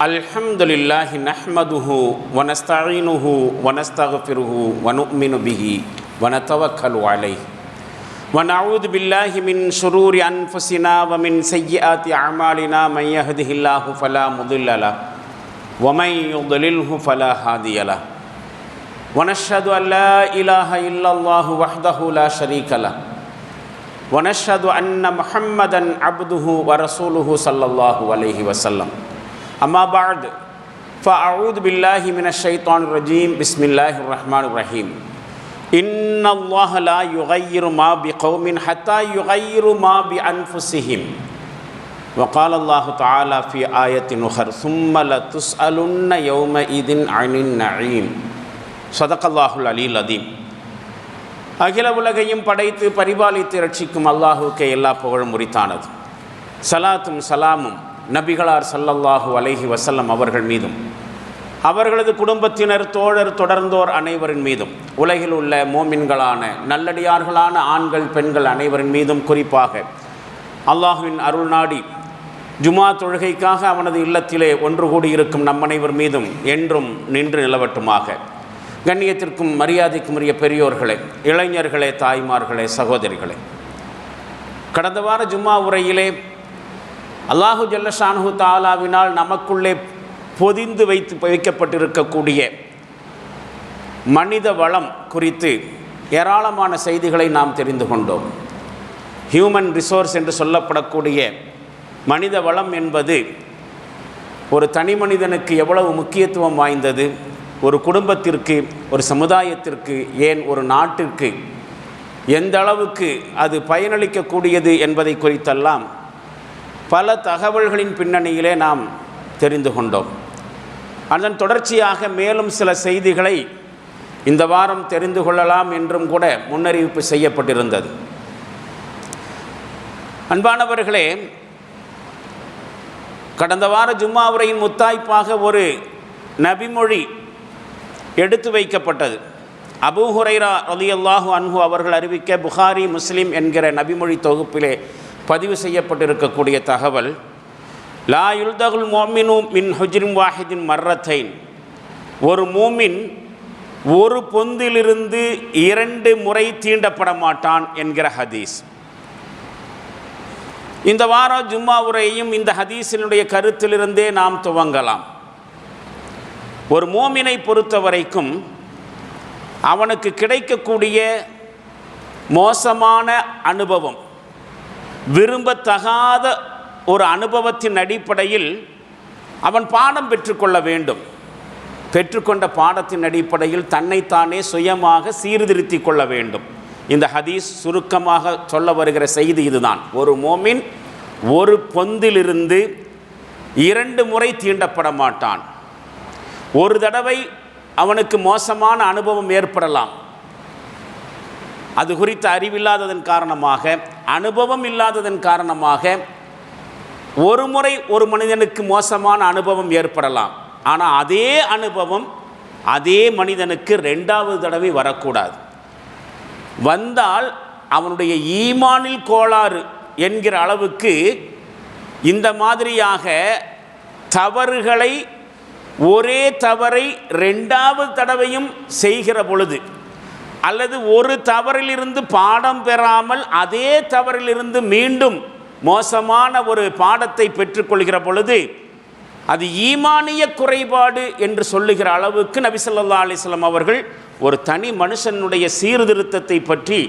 அல்ஹம்துலில்லாஹி நஹ்மதுஹு வ நஸ்தஈனுஹு வ நஸ்தக்ஃபிருஹு வ நு'மினு பிஹி வ நதவக்கலு அலைஹி வ நஊது பில்லாஹி மின் ஷுரூரி அன்ஃபுஸினா வ மின் ஸய்யிஆத்தி அஅமாலினா மன் யஹ்திஹில்லாஹு ஃபலா முضில்ல லஹு வ மன் யுض்லில்ஹு ஃபலா ஹாதிய லஹு வ நஷ்ஹது அன் லா இலாஹ இல்லல்லாஹு வஹ்தஹு லா ஷரீக லஹு வ நஷ்ஹது அன்ன முஹம்மதன் அப்துஹு வ ரசூலுஹு ஸல்லல்லாஹு அலைஹி வஸல்லம். அம்மா பஅத் ஃபஅஊது பில்லாஹி மினஷ் ஷைத்தானிர் ரஜீம். பிஸ்மில்லாஹிர் ரஹ்மானிர் ரஹீம். இன்னல்லாஹ லா யுகய்யிரு மா பிகௌமின் ஹத்தா யுகய்யிரு மா பிஅன்ஃபுஸிஹிம். வகால அல்லாஹு தஆலா ஃபீ ஆயத்தின் உஹர் சும்ம லதுஸ்அலுன்ன யௌமஇதின் அனின் நஈம். ஸதகல்லாஹுல் அலியுல் அதீம். அகில உலகையும் படைத்து பரிபாலித்து ரட்சிக்கும் அல்லாஹுக்கே எல்லா புகழும் உரித்தானது. சலாத்தும் சலாமும் நபிகளார் ஸல்லல்லாஹு அலைஹி வஸல்லம் அவர்கள் மீதும் அவர்களது குடும்பத்தினர் தோழர் தொடர்ந்தோர் அனைவரின் மீதும் உலகில் உள்ள மோமின்களான நல்லடியார்களான ஆண்கள் பெண்கள் அனைவரின் மீதும் குறிப்பாக அல்லாஹுவின் அருள் நாடி ஜுமா தொழுகைக்காக அவனது இல்லத்திலே ஒன்று கூடியிருக்கும் நம் அனைவர் மீதும் என்றும் நின்று நிலவட்டுமாக. கண்ணியத்திற்கும் மரியாதைக்கும் உரிய பெரியோர்களே, இளைஞர்களே, தாய்மார்களே, சகோதரிகளே, கடந்த வார ஜும்மா உரையிலே அல்லாஹு ஜல்லஷானஹு தஆலாவினால் நமக்குள்ளே பொதிந்து வைக்கப்பட்டிருக்கக்கூடிய மனித வளம் குறித்து ஏராளமான செய்திகளை நாம் தெரிந்து கொண்டோம். ஹியூமன் ரிசோர்ஸ் என்று சொல்லப்படக்கூடிய மனித வளம் என்பது ஒரு தனி மனிதனுக்கு எவ்வளவு முக்கியத்துவம் வாய்ந்தது, ஒரு குடும்பத்திற்கு, ஒரு சமுதாயத்திற்கு, ஏன் ஒரு நாட்டிற்கு எந்த அளவுக்கு அது பயனளிக்கக்கூடியது என்பதை குறித்தெல்லாம் பல தகவல்களின் பின்னணியிலே நாம் தெரிந்து கொண்டோம். அதன் தொடர்ச்சியாக மேலும் சில செய்திகளை இந்த வாரம் தெரிந்து கொள்ளலாம் என்றும் கூட முன்னறிவிப்பு செய்யப்பட்டிருந்தது. அன்பானவர்களே, கடந்த வார ஜும்மா உரையின் முத்தாய்ப்பாக ஒரு நபிமொழி எடுத்து வைக்கப்பட்டது. அபூ ஹுரைரா ரலியல்லாஹு அன்ஹு அவர்கள் அறிவிக்க புகாரி முஸ்லிம் என்கிற நபிமொழி தொகுப்பிலே பதிவு செய்யப்பட்டிருக்கக்கூடிய தகவல், லா யுல்தகுல் முஃமினு மின் ஹுஜ்ரின் வாஹிதின் மர்ரத்தைன். ஒரு மூமின் ஒரு பொந்திலிருந்து 2 முறை தீண்டப்பட மாட்டான் என்கிற ஹதீஸ். இந்த வார ஜும்மா உரையையும் இந்த ஹதீஸினுடைய கருத்திலிருந்தே நாம் துவங்கலாம். ஒரு மூமினை பொறுத்த வரைக்கும் அவனுக்கு கிடைக்கக்கூடிய மோசமான அனுபவம், விரும்பத்தகாத ஒரு அனுபவத்தின் அடிப்படையில் அவன் பாடம் பெற்றுக்கொள்ள வேண்டும். பெற்றுக்கொண்ட பாடத்தின் அடிப்படையில் தன்னைத்தானே சுயமாக சீர்திருத்தி கொள்ள வேண்டும். இந்த ஹதீஸ் சுருக்கமாக சொல்ல வருகிற செய்தி இதுதான். ஒரு மோமின் ஒரு பொந்திலிருந்து 2 முறை தீண்டப்பட மாட்டான். ஒரு தடவை அவனுக்கு மோசமான அனுபவம் ஏற்படலாம். அது குறித்த அறிவில்லாததன் காரணமாக, அனுபவம் இல்லாததன் காரணமாக ஒரு முறை ஒரு மனிதனுக்கு மோசமான அனுபவம் ஏற்படலாம். ஆனால் அதே அனுபவம் அதே மனிதனுக்கு 2வது தடவை வரக்கூடாது. வந்தால் அவனுடைய ஈமானில் கோளாறு என்கிற அளவுக்கு இந்த மாதிரியாக தவறுகளை, ஒரே தவறை 2வது தடவையும் செய்கிற பொழுது, அல்லது ஒரு தவறிலிருந்து பாடம் பெறாமல் அதே தவறிலிருந்து மீண்டும் மோசமான ஒரு பாடத்தை பெற்றுக்கொள்கிற பொழுது அது ஈமானிய குறைபாடு என்று சொல்லுகிற அளவுக்கு நபி ஸல்லல்லாஹு அலைஹி வஸல்லம் அவர்கள் ஒரு தனி மனுஷனுடைய சீர்திருத்தத்தை பற்றி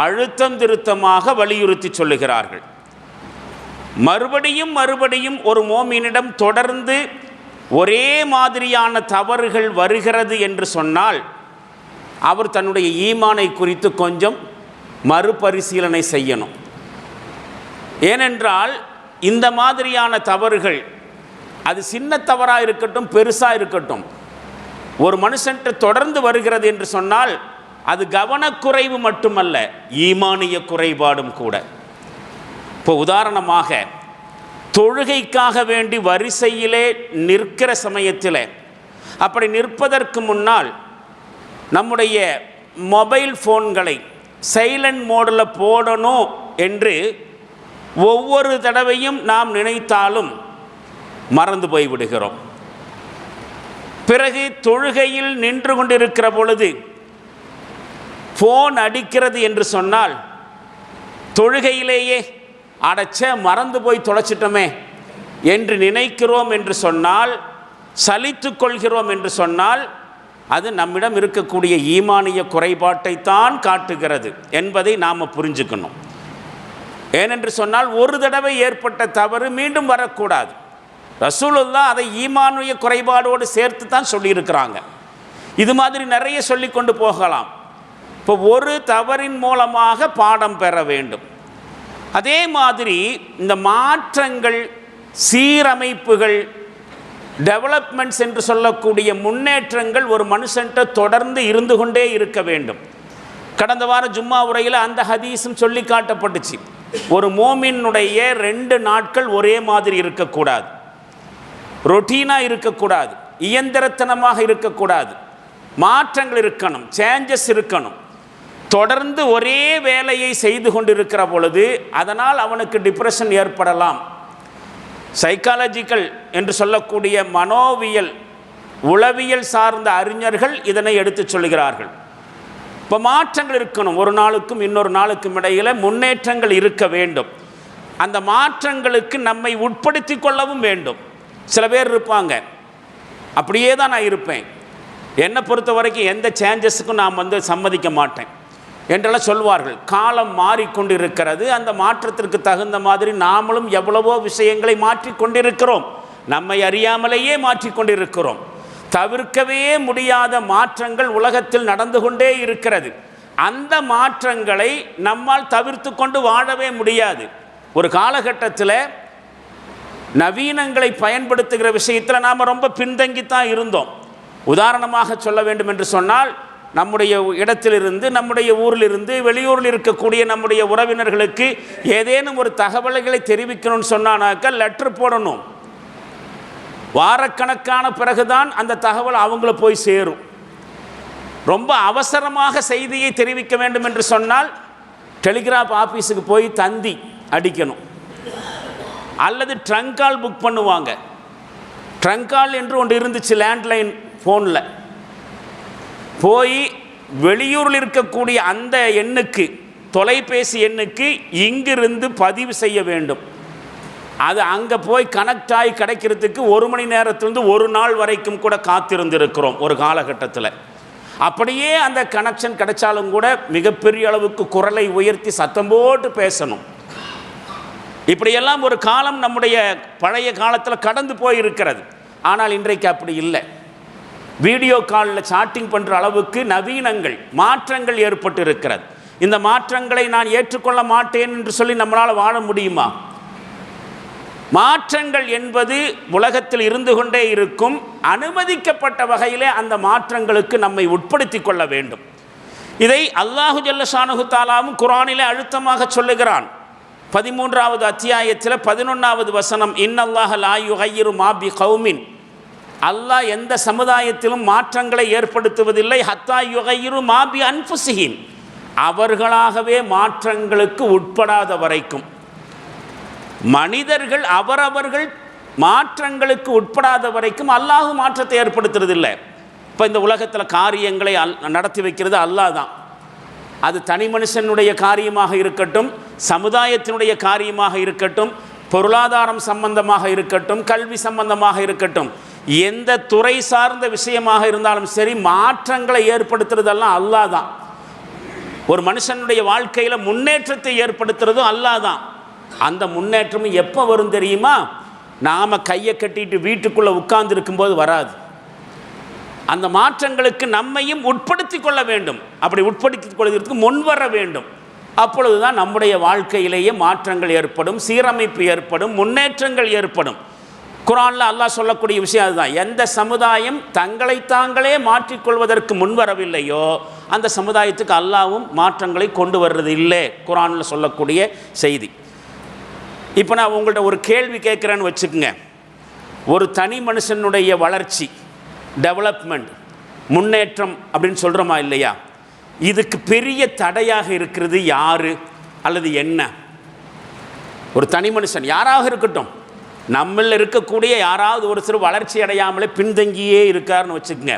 அழுத்தம் திருத்தமாக வலியுறுத்தி சொல்லுகிறார்கள். மறுபடியும் மறுபடியும் ஒரு மோமினிடம் தொடர்ந்து ஒரே மாதிரியான தவறுகள் வருகிறது என்று சொன்னால் அவர் தன்னுடைய ஈமானை குறித்து கொஞ்சம் மறுபரிசீலனை செய்யணும். ஏனென்றால் இந்த மாதிரியான தவறுகள், அது சின்ன தவறாக இருக்கட்டும், பெருசாக இருக்கட்டும், ஒரு மனுஷன்ட்டு தொடர்ந்து வருகிறது என்று சொன்னால் அது கவனக்குறைவு மட்டுமல்ல, ஈமானிய குறைபாடும் கூட. இப்போ உதாரணமாக, தொழுகைக்காக வேண்டி வரிசையிலே நிற்கிற சமயத்தில், அப்படி நிற்பதற்கு முன்னால் நம்முடைய மொபைல் ஃபோன்களை சைலண்ட் மோடில் போடணும் என்று ஒவ்வொரு தடவையும் நாம் நினைத்தாலும் மறந்து போய்விடுகிறோம். பிறகு தொழுகையில் நின்று கொண்டிருக்கிற பொழுது ஃபோன் அடிக்கிறது என்று சொன்னால் தொழுகையிலேயே அடைச்ச மறந்து போய் தொலைச்சிட்டோமே என்று நினைக்கிறோம் என்று சொன்னால், சலித்து கொள்கிறோம் என்று சொன்னால், அது நம்மிடம் இருக்கக்கூடிய ஈமானிய குறைபாட்டை தான் காட்டுகிறது என்பதை நாம் புரிஞ்சுக்கணும். ஏனென்று சொன்னால் ஒரு தடவை ஏற்பட்ட தவறு மீண்டும் வரக்கூடாது. ரசூலுல்லாஹ் அதை ஈமானிய குறைபாடோடு சேர்த்து தான் சொல்லியிருக்கிறாங்க. இது மாதிரி நிறைய சொல்லி கொண்டு போகலாம். இப்போ ஒரு தவறின் மூலமாக பாடம் பெற வேண்டும். அதே மாதிரி இந்த மாற்றங்கள், சீரமைப்புகள், டெவலப்மெண்ட்ஸ் என்று சொல்லக்கூடிய முன்னேற்றங்கள் ஒரு மனுஷன்ட்ட தொடர்ந்து இருந்து கொண்டே இருக்க வேண்டும். கடந்த வாரம் ஜும்மா உரையில் அந்த ஹதீஸும் சொல்லி காட்டப்பட்டுச்சு. ஒரு மோமினுடைய 2 நாட்கள் ஒரே மாதிரி இருக்கக்கூடாது, ரொட்டீனாக இருக்கக்கூடாது, இயந்திரத்தனமாக இருக்கக்கூடாது. மாற்றங்கள் இருக்கணும், சேஞ்சஸ் இருக்கணும். தொடர்ந்து ஒரே வேலையை செய்து கொண்டிருக்கிற பொழுது அதனால் அவனுக்கு டிப்ரெஷன் ஏற்படலாம். சைக்காலஜிக்கல் என்று சொல்லக்கூடிய மனோவியல், உளவியல் சார்ந்த அறிஞர்கள் இதனை எடுத்து சொல்கிறார்கள். இப்போ மாற்றங்கள் இருக்கணும். ஒரு நாளுக்கும் இன்னொரு நாளுக்கும் இடையில் முன்னேற்றங்கள் இருக்க வேண்டும். அந்த மாற்றங்களுக்கு நம்மை உட்படுத்தி கொள்ளவும் வேண்டும். சில பேர் இருப்பாங்க, அப்படியே தான் நான் இருப்பேன், என்னை பொறுத்த வரைக்கும் எந்த சேஞ்சஸுக்கும் நான் சம்மதிக்க மாட்டேன் என்றெல்லாம் சொல்வார்கள். காலம் மாறிக்கொண்டு இருக்கிறது. அந்த மாற்றத்திற்கு தகுந்த மாதிரி நாமளும் எவ்வளவோ விஷயங்களை மாற்றிக்கொண்டிருக்கிறோம், நம்மை அறியாமலேயே மாற்றிக்கொண்டிருக்கிறோம். தவிர்க்கவே முடியாத மாற்றங்கள் உலகத்தில் நடந்து கொண்டே இருக்கிறது. அந்த மாற்றங்களை நம்மால் தவிர்த்து கொண்டு வாழவே முடியாது. ஒரு காலகட்டத்தில் நவீனங்களை பயன்படுத்துகிற விஷயத்தில் நாம் ரொம்ப பின்தங்கித்தான் இருந்தோம். உதாரணமாக சொல்ல வேண்டும் என்று சொன்னால், நம்முடைய இடத்திலிருந்து, நம்முடைய ஊரிலிருந்து, வெளியூரில் இருக்கக்கூடிய நம்முடைய உறவினர்களுக்கு ஏதேனும் ஒரு தகவல்களை தெரிவிக்கணும்னு சொன்னானாக்கா லெட்டர் போடணும். வாரக்கணக்கான பிறகுதான் அந்த தகவல் அவங்கள போய் சேரும். ரொம்ப அவசரமாக செய்தியை தெரிவிக்க வேண்டும் என்று சொன்னால் டெலிகிராஃப் ஆஃபீஸுக்கு போய் தந்தி அடிக்கணும், அல்லது ட்ரங்க் கால் புக் பண்ணுவாங்க. ட்ரங்க் கால் என்று ஒன்று இருந்துச்சு லேண்ட்லைன் ஃபோனில். போய் வெளியூரில் இருக்கக்கூடிய அந்த எண்ணுக்கு, தொலைபேசி எண்ணுக்கு இங்கிருந்து பதிவு செய்ய வேண்டும். அது அங்கே போய் கனெக்ட் ஆகி கிடைக்கிறதுக்கு 1 மணி நேரத்திலிருந்து 1 நாள் வரைக்கும் கூட காத்திருந்திருக்கிறோம் ஒரு காலகட்டத்தில். அப்படியே அந்த கனெக்ஷன் கிடைச்சாலும் கூட மிகப்பெரிய அளவுக்கு குரலை உயர்த்தி சத்தம் போட்டு பேசணும். இப்படியெல்லாம் ஒரு காலம் நம்முடைய பழைய காலத்தில் கடந்து போயிருக்கிறது. ஆனால் இன்றைக்கு அப்படி இல்லை. வீடியோ காலில் சாட்டிங் பண்ணுற அளவுக்கு நவீனங்கள், மாற்றங்கள் ஏற்பட்டு இருக்கிறது. இந்த மாற்றங்களை நான் ஏற்றுக்கொள்ள மாட்டேன் என்று சொல்லி நம்மளால் வாழ முடியுமா? மாற்றங்கள் என்பது உலகத்தில் இருந்து கொண்டே இருக்கும். அனுமதிக்கப்பட்ட வகையிலே அந்த மாற்றங்களுக்கு நம்மை உட்படுத்தி கொள்ள வேண்டும். இதை அல்லாஹு ஜல்ல ஷானஹு தஆலாவும் குர்ஆனிலே அழுத்தமாக சொல்லுகிறான். 13வது அத்தியாயத்தில் 11வது வசனம், இன்னல்லாஹ லா யுகையிரு மா பி கௌமின், அல்லாஹ் எந்த சமுதாயத்திலும் மாற்றங்களை ஏற்படுத்துவதில்லை, ஹத்தா யுகையிரு மா பி அன்ஃபுஸிஹிம், அவர்களாகவே மாற்றங்களுக்கு உட்படாத வரைக்கும். மனிதர்கள் அவரவர்கள் மாற்றங்களுக்கு உட்படாத வரைக்கும் அல்லாஹ் மாற்றத்தை ஏற்படுத்துறதில்லை. இப்போ இந்த உலகத்தில் காரியங்களை நடத்தி வைக்கிறது அல்லாஹ் தான். அது தனி மனுஷனுடைய காரியமாக இருக்கட்டும், சமுதாயத்தினுடைய காரியமாக இருக்கட்டும், பொருளாதாரம் சம்பந்தமாக இருக்கட்டும், கல்வி சம்பந்தமாக இருக்கட்டும், எந்த துறை சார்ந்த விஷயமாக இருந்தாலும் சரி, மாற்றங்களை ஏற்படுத்துறதெல்லாம் அல்லாஹ் தான். ஒரு மனுஷனுடைய வாழ்க்கையில் முன்னேற்றத்தை ஏற்படுத்துறதும் அல்லாஹ் தான். அந்த முன்னேற்றமும் எப்போ வரும் தெரியுமா? நாம் கையை கட்டிட்டு வீட்டுக்குள்ளே உட்கார்ந்து இருக்கும்போது வராது. அந்த மாற்றங்களுக்கு நம்மையும் உட்படுத்தி கொள்ள வேண்டும். அப்படி உட்படுத்தி கொள்வதற்கு முன்வர வேண்டும். அப்பொழுது தான் நம்முடைய வாழ்க்கையிலேயே மாற்றங்கள் ஏற்படும், சீரமைப்பு ஏற்படும், முன்னேற்றங்கள் ஏற்படும். குர்ஆனில் அல்லாஹ் சொல்லக்கூடிய விஷயம் அதுதான். எந்த சமுதாயம் தங்களை தாங்களே மாற்றிக்கொள்வதற்கு முன்வரவில்லையோ அந்த சமுதாயத்துக்கு அல்லாஹ்வும் மாற்றங்களை கொண்டு வர்றது இல்லை, குர்ஆனில் சொல்லக்கூடிய செய்தி. இப்போ நான் உங்கள்கிட்ட ஒரு கேள்வி கேட்குறேன்னு வச்சுக்கோங்க. ஒரு தனி மனுஷனுடைய வளர்ச்சி, டெவலப்மெண்ட், முன்னேற்றம் அப்படின்னு சொல்கிறோமா இல்லையா? இதுக்கு பெரிய தடையாக இருக்கிறது யார் அல்லது என்ன? ஒரு தனி மனுஷன் யாராக இருக்கட்டும், நம்மள இருக்கக்கூடிய யாராவது ஒரு சிறு வளர்ச்சி அடையாமலே பின்தங்கியே இருக்காருன்னு வச்சுக்கோங்க,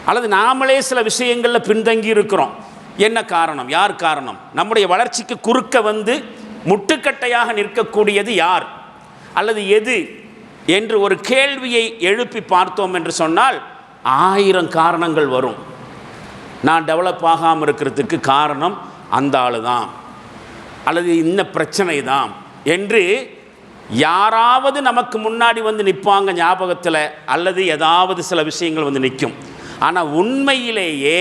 அல்லது நாமளே சில விஷயங்களில் பின்தங்கி இருக்கிறோம். என்ன காரணம்? யார் காரணம்? நம்முடைய வளர்ச்சிக்கு குறுக்க வந்து முட்டுக்கட்டையாக நிற்கக்கூடியது யார் அல்லது எது என்று ஒரு கேள்வியை எழுப்பி பார்த்தோம் என்று சொன்னால் 1000 காரணங்கள் வரும். நான் டெவலப் ஆகாமல் இருக்கிறதுக்கு காரணம் அந்த ஆள் தான் அல்லது இந்த பிரச்சனை தான் என்று யாராவது நமக்கு முன்னாடி வந்து நிற்பாங்க ஞாபகத்தில், அல்லது ஏதாவது சில விஷயங்கள் வந்து நிற்கும். ஆனால் உண்மையிலேயே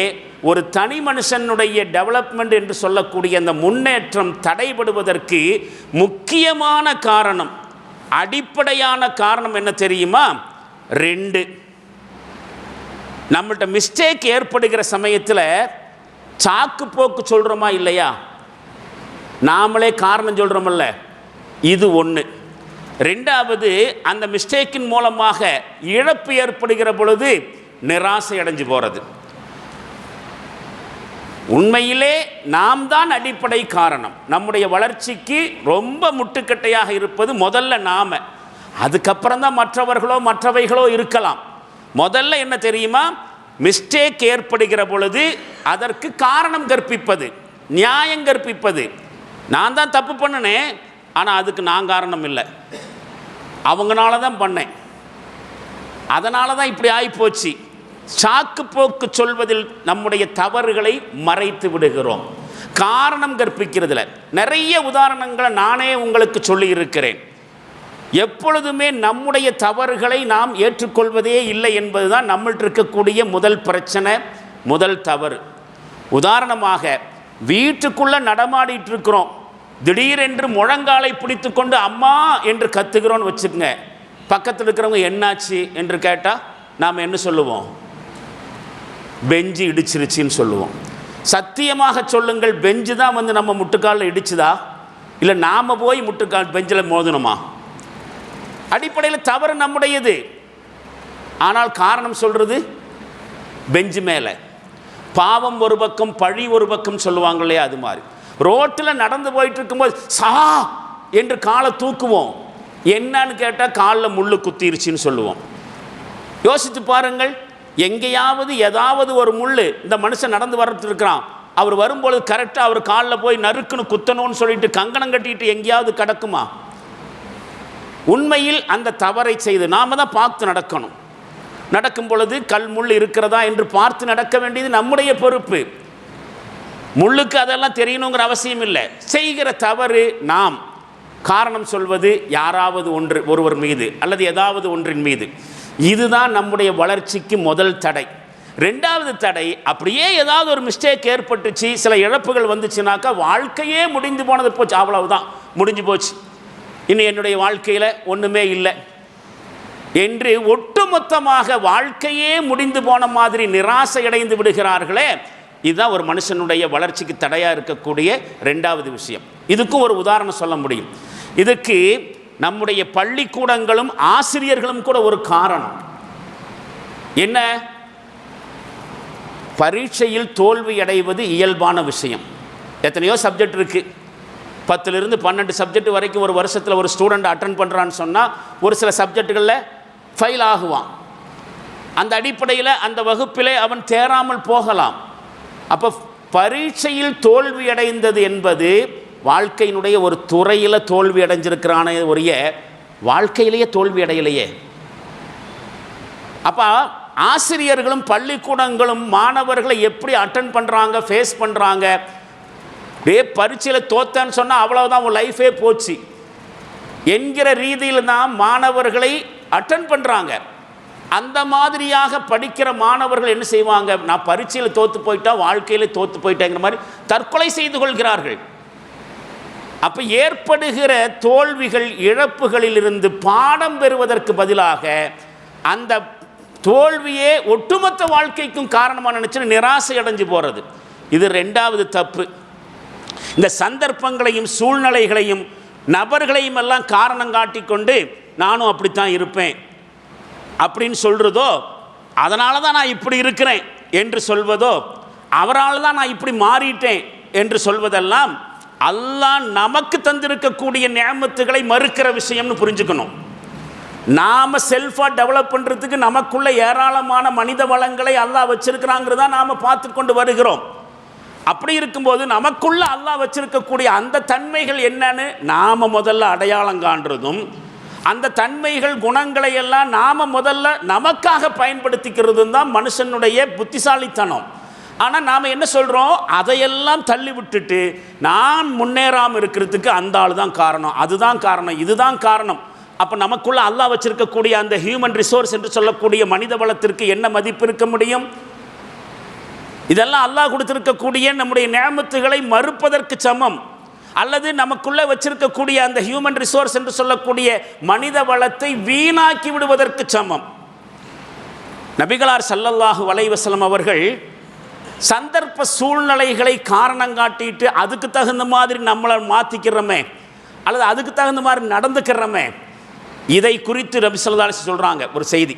ஒரு தனி மனுஷனுடைய டெவலப்மெண்ட் என்று சொல்லக்கூடிய அந்த முன்னேற்றம் தடைபடுவதற்கு முக்கியமான காரணம், அடிப்படையான காரணம் என்ன தெரியுமா? 2. நம்மள்கிட்ட மிஸ்டேக் ஏற்படுகிற சமயத்தில் சாக்கு போக்கு சொல்கிறோமா இல்லையா? நாமளே காரணம் சொல்கிறோமல்ல, இது 1. 2வது, அந்த மிஸ்டேக்கின் மூலமாக இழப்பு ஏற்படுகிற பொழுது நிராசை அடைஞ்சு போகிறது. உண்மையிலே நாம் தான் அடிப்படை காரணம். நம்முடைய வளர்ச்சிக்கு ரொம்ப முட்டுக்கட்டையாக இருப்பது முதல்ல நாம, அதுக்கப்புறம் தான் மற்றவர்களோ மற்றவைகளோ இருக்கலாம். முதல்ல என்ன தெரியுமா? மிஸ்டேக் ஏற்படுகிற பொழுது அதற்கு காரணம் கற்பிப்பது, நியாயம் கற்பிப்பது. நான் தான் தப்பு பண்ணினேன், ஆனால் அதுக்கு நான் காரணம் இல்லை, அவங்களால தான் பண்ணேன், அதனால தான் இப்படி ஆகிப்போச்சு. சாக்கு போக்கு சொல்வதில் நம்முடைய தவறுகளை மறைத்து விடுகிறோம். காரணம் கற்பிக்கிறதுல நிறைய உதாரணங்களை நானே உங்களுக்கு சொல்லி இருக்கிறேன். எப்பொழுதுமே நம்முடைய தவறுகளை நாம் ஏற்றுக்கொள்வதே இல்லை என்பதுதான் நம்மள்ட்ட இருக்கக்கூடிய முதல் பிரச்சனை, முதல் தவறு. உதாரணமாக, வீட்டுக்குள்ளே நடமாடிட்டு இருக்கிறோம், திடீரென்று முழங்காலை பிடித்து கொண்டு அம்மா என்று கத்துகிறோன்னு வச்சுக்கோங்க. பக்கத்தில் இருக்கிறவங்க என்னாச்சு என்று கேட்டால் நாம் என்ன சொல்லுவோம்? பெஞ்சு இடிச்சிருச்சின்னு சொல்லுவோம். சத்தியமாக சொல்லுங்கள், பெஞ்சு தான் வந்து நம்ம முட்டுக்காலில் இடிச்சுதா இல்லை நாம் போய் முட்டுக்கால் பெஞ்சில் மோதணுமா? அடிப்படையில் தவறு நம்முடையது, ஆனால் காரணம் சொல்கிறது பெஞ்சு மேலே. பாவம் ஒரு பக்கம், பழி ஒரு பக்கம் சொல்லுவாங்க இல்லையா? அது மாதிரி ரோட்டில் நடந்து போயிட்டு இருக்கும்போது சா என்று காலை தூக்குவோம். என்னன்னு கேட்டால் காலில் முள்ளு குத்திருச்சின்னு சொல்லுவோம். யோசித்து பாருங்கள், எங்கேயாவது ஏதாவது ஒரு முள் இந்த மனுஷன் நடந்து வர்றது இருக்கிறான், அவர் வரும்பொழுது கரெக்டாக அவர் காலில் போய் நறுக்குன்னு குத்தணும்னு சொல்லிட்டு கங்கணம் கட்டிட்டு எங்கேயாவது கிடக்குமா? உண்மையில் அந்த தவறை செய்து நாம் தான் பார்த்து நடக்கணும். நடக்கும் பொழுது கல் முள் இருக்கிறதா என்று பார்த்து நடக்க வேண்டியது நம்முடைய பொறுப்பு. முள்ளுக்கு அதெல்லாம் தெரியணுங்கிற அவசியம் இல்லை. செய்கிற தவறு நாம். காரணம் சொல்வது யாராவது ஒருவர் மீது அல்லது ஏதாவது ஒன்றின் மீது. இதுதான் நம்முடைய வளர்ச்சிக்கு முதல் தடை. 2வது தடை, அப்படியே ஏதாவது ஒரு மிஸ்டேக் ஏற்பட்டுச்சு, சில இழப்புகள் வந்துச்சுனாக்கா வாழ்க்கையே முடிந்து போனது, போச்சு, அவ்வளவுதான், முடிஞ்சு போச்சு, இன்னும் என்னுடைய வாழ்க்கையில் ஒன்றுமே இல்லை என்று ஒட்டுமொத்தமாக வாழ்க்கையே முடிந்து போன மாதிரி நிராசை அடைந்து விடுகிறார்களே. இதுதான் ஒரு மனுஷனுடைய வளர்ச்சிக்கு தடையாக இருக்கக்கூடிய 2வது விஷயம். இதுக்கும் ஒரு உதாரணம் சொல்ல முடியும். இதுக்கு நம்முடைய பள்ளிக்கூடங்களும் ஆசிரியர்களும் கூட ஒரு காரணம். என்ன? பரீட்சையில் தோல்வி அடைவது இயல்பான விஷயம். எத்தனையோ சப்ஜெக்ட் இருக்குது, 10லிருந்து 12 சப்ஜெக்ட் வரைக்கும் ஒரு வருஷத்தில் ஒரு ஸ்டூடெண்ட் அட்டன் பண்ணுறான்னு சொன்னால் ஒரு சில சப்ஜெக்டுகளில் ஃபெயில் ஆகுவான். அந்த அடிப்படையில் அந்த வகுப்பிலே அவன் தேராமல் போகலாம். அப்போ பரீட்சையில் தோல்வி அடைந்தது என்பது வாழ்க்கையினுடைய ஒரு துறையில் தோல்வி அடைஞ்சிருக்கிறானே ஒழிய வாழ்க்கையிலேயே தோல்வி அடையலையே. அப்போ ஆசிரியர்களும் பள்ளிக்கூடங்களும் மாணவர்களை எப்படி அட்டன் பண்ணுறாங்க, ஃபேஸ் பண்ணுறாங்க. பரீட்சையில் தோத்தேன்னு சொன்னால் அவ்வளோதான், உன் லைஃபே போச்சு என்கிற ரீதியில் தான் மாணவர்களை அட்டன் பண்ணுறாங்க. அந்த மாதிரியாக படிக்கிற மாணவர்கள் என்ன செய்வாங்க? நான் பரீட்சையில் தோற்று போயிட்டா வாழ்க்கையில் தோற்று போயிட்டேங்கிற மாதிரி தற்கொலை செய்து கொள்கிறார்கள். அப்போ ஏற்படுகிற தோல்விகள், இழப்புகளிலிருந்து பாடம் பெறுவதற்கு பதிலாக அந்த தோல்வியே ஒட்டுமொத்த வாழ்க்கைக்கும் காரணமாக நினச்சி நிராசை அடைஞ்சு போகிறது. இது 2வது தப்பு. இந்த சந்தர்ப்பங்களையும் சூழ்நிலைகளையும் நபர்களையும் எல்லாம் காரணம் காட்டிக்கொண்டு நானும் அப்படித்தான் இருப்பேன் அப்படின்னு சொல்கிறதோ, அதனால தான் நான் இப்படி இருக்கிறேன் என்று சொல்வதோ, அவரால் தான் நான் இப்படி மாறிட்டேன் என்று சொல்வதெல்லாம் அல்லாஹ் நமக்கு தந்திருக்கக்கூடிய நியமத்துகளை மறுக்கிற விஷயம்னு புரிஞ்சுக்கணும். நாம் செல்ஃபாக டெவலப் பண்ணுறதுக்கு நமக்குள்ள ஏராளமான மனித வளங்களை அல்லாஹ் வச்சிருக்கிறாங்கிறதா நாம் பார்த்து கொண்டு வருகிறோம். அப்படி இருக்கும்போது நமக்குள்ள அல்லாஹ் வச்சிருக்கக்கூடிய அந்த தன்மைகள் என்னன்னு நாம் முதல்ல அடையாளம் காண்றதும், அந்த தன்மைகள் குணங்களை எல்லாம் நாம் முதல்ல நமக்காக பயன்படுத்திக்கிறதும் தான் மனுஷனுடைய புத்திசாலித்தனம். ஆனால் நாம் என்ன சொல்கிறோம், அதையெல்லாம் தள்ளி விட்டுட்டு நான் முன்னேறாமல் இருக்கிறதுக்கு அந்த ஆள் தான் காரணம், அதுதான் காரணம், இதுதான் காரணம். அப்போ நமக்குள்ள அல்லாஹ் வச்சிருக்கக்கூடிய அந்த ஹியூமன் ரிசோர்ஸ் என்று சொல்லக்கூடிய மனித வளத்திற்கு என்ன மதிப்பு இருக்க முடியும்? இதெல்லாம் அல்லாஹ் கொடுத்திருக்கக்கூடிய நம்முடைய நியமத்துகளை மறுப்பதற்கு சமம். அல்லது நமக்குள்ள வச்சிருக்கக்கூடிய அந்த ஹியூமன் ரிசோர்ஸ் என்று சொல்லக்கூடிய மனித வளத்தை வீணாக்கி விடுவதற்கு சமம். நபிகளார் ஸல்லல்லாஹு அலைஹி வஸல்லம் அவர்கள் சந்தர்ப்ப சூழ்நிலைகளை காரணம் காட்டிட்டு அதுக்கு தகுந்த மாதிரி நம்மளை மாற்றிக்கிறோமே, அல்லது அதுக்கு தகுந்த மாதிரி நடந்துக்கிறோமே, இதை குறித்து நபி ஸல்லல்லாஹு அலைஹி வஸல்லம் சொல்கிறாங்க ஒரு செய்தி.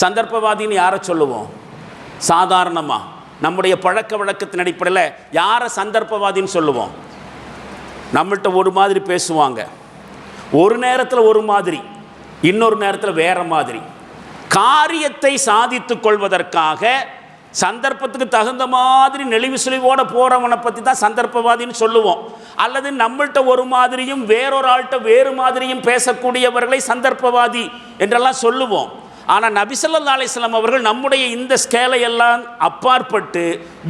சந்தர்ப்பவாதின்னு யாரை சொல்லுவோம்? சாதாரணமாக நம்முடைய பழக்க வழக்கத்தின் அடிப்படையில் யாரை சந்தர்ப்பவாதின்னு சொல்லுவோம்? நம்மள்கிட்ட ஒரு மாதிரி பேசுவாங்க, ஒரு நேரத்தில் ஒரு மாதிரி, இன்னொரு நேரத்தில் வேறு மாதிரி. காரியத்தை சாதித்து கொள்வதற்காக சந்தர்ப்பத்துக்கு தகுந்த மாதிரி நெளிவு சுழிவோடு போகிறவனை பற்றி தான் சந்தர்ப்பவாதின்னு சொல்லுவோம். அல்லது நம்மள்கிட்ட ஒரு மாதிரியும் வேறொரு ஆள்கிட்ட வேறு மாதிரியும் பேசக்கூடியவர்களை சந்தர்ப்பவாதி என்றெல்லாம் சொல்லுவோம். ஆனால் நபி ஸல்லல்லாஹு அலைஹி வஸல்லம் அவர்கள் நம்முடைய இந்த ஸ்கேலை எல்லாம் அப்பாற்பட்டு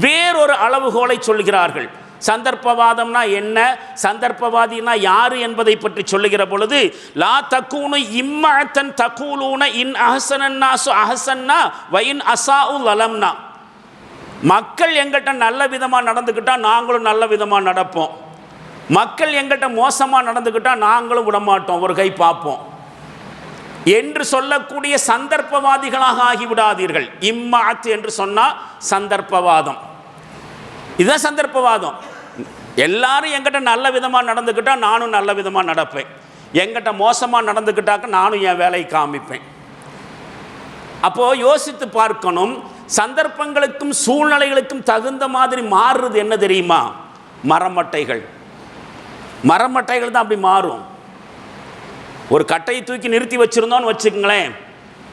வேறொரு அளவுகோலை சொல்கிறார்கள். சந்தர்ப்பவாதம்னா என்ன, சந்தர்ப்பவாதினா யாரு என்பதை பற்றி சொல்லுகிற பொழுது, லா தக்கூனு இம்மஅத்தன் தகூலூன இன் அஹ்ஸனன் நாஸு அஹ்ஸன்னா வ இன் அஸாஉ லலம்னா. மக்கள் எங்கிட்ட நல்ல விதமாக நடந்துக்கிட்டால் நாங்களும் நல்ல விதமாக நடப்போம், மக்கள் எங்கிட்ட மோசமாக நடந்துக்கிட்டால் நாங்களும் விடமாட்டோம், ஒரு கை பார்ப்போம் என்று சொல்லக்கூடிய சந்தர்ப்பவாதிகளாக ஆகிவிடாதீர்கள். இம்மஅத் என்று சொன்னால் சந்தர்ப்பவாதம், இதுதான் சந்தர்ப்பவாதம். எல்லாரும் என்கிட்ட நல்ல விதமாக நடந்துக்கிட்டால் நானும் நல்ல விதமாக நடப்பேன், என்கிட்ட மோசமாக நடந்துக்கிட்டாக்க நானும் என் வேலையை காமிப்பேன். அப்போது யோசித்து பார்க்கணும், சந்தர்ப்பங்களுக்கும் சூழ்நிலைகளுக்கும் தகுந்த மாதிரி மாறுறது என்ன தெரியுமா? மரமட்டைகள். மரமட்டைகள் தான் அப்படி மாறும். ஒரு கட்டையை தூக்கி நிறுத்தி வச்சுருந்தோன்னு வச்சுக்கங்களேன்,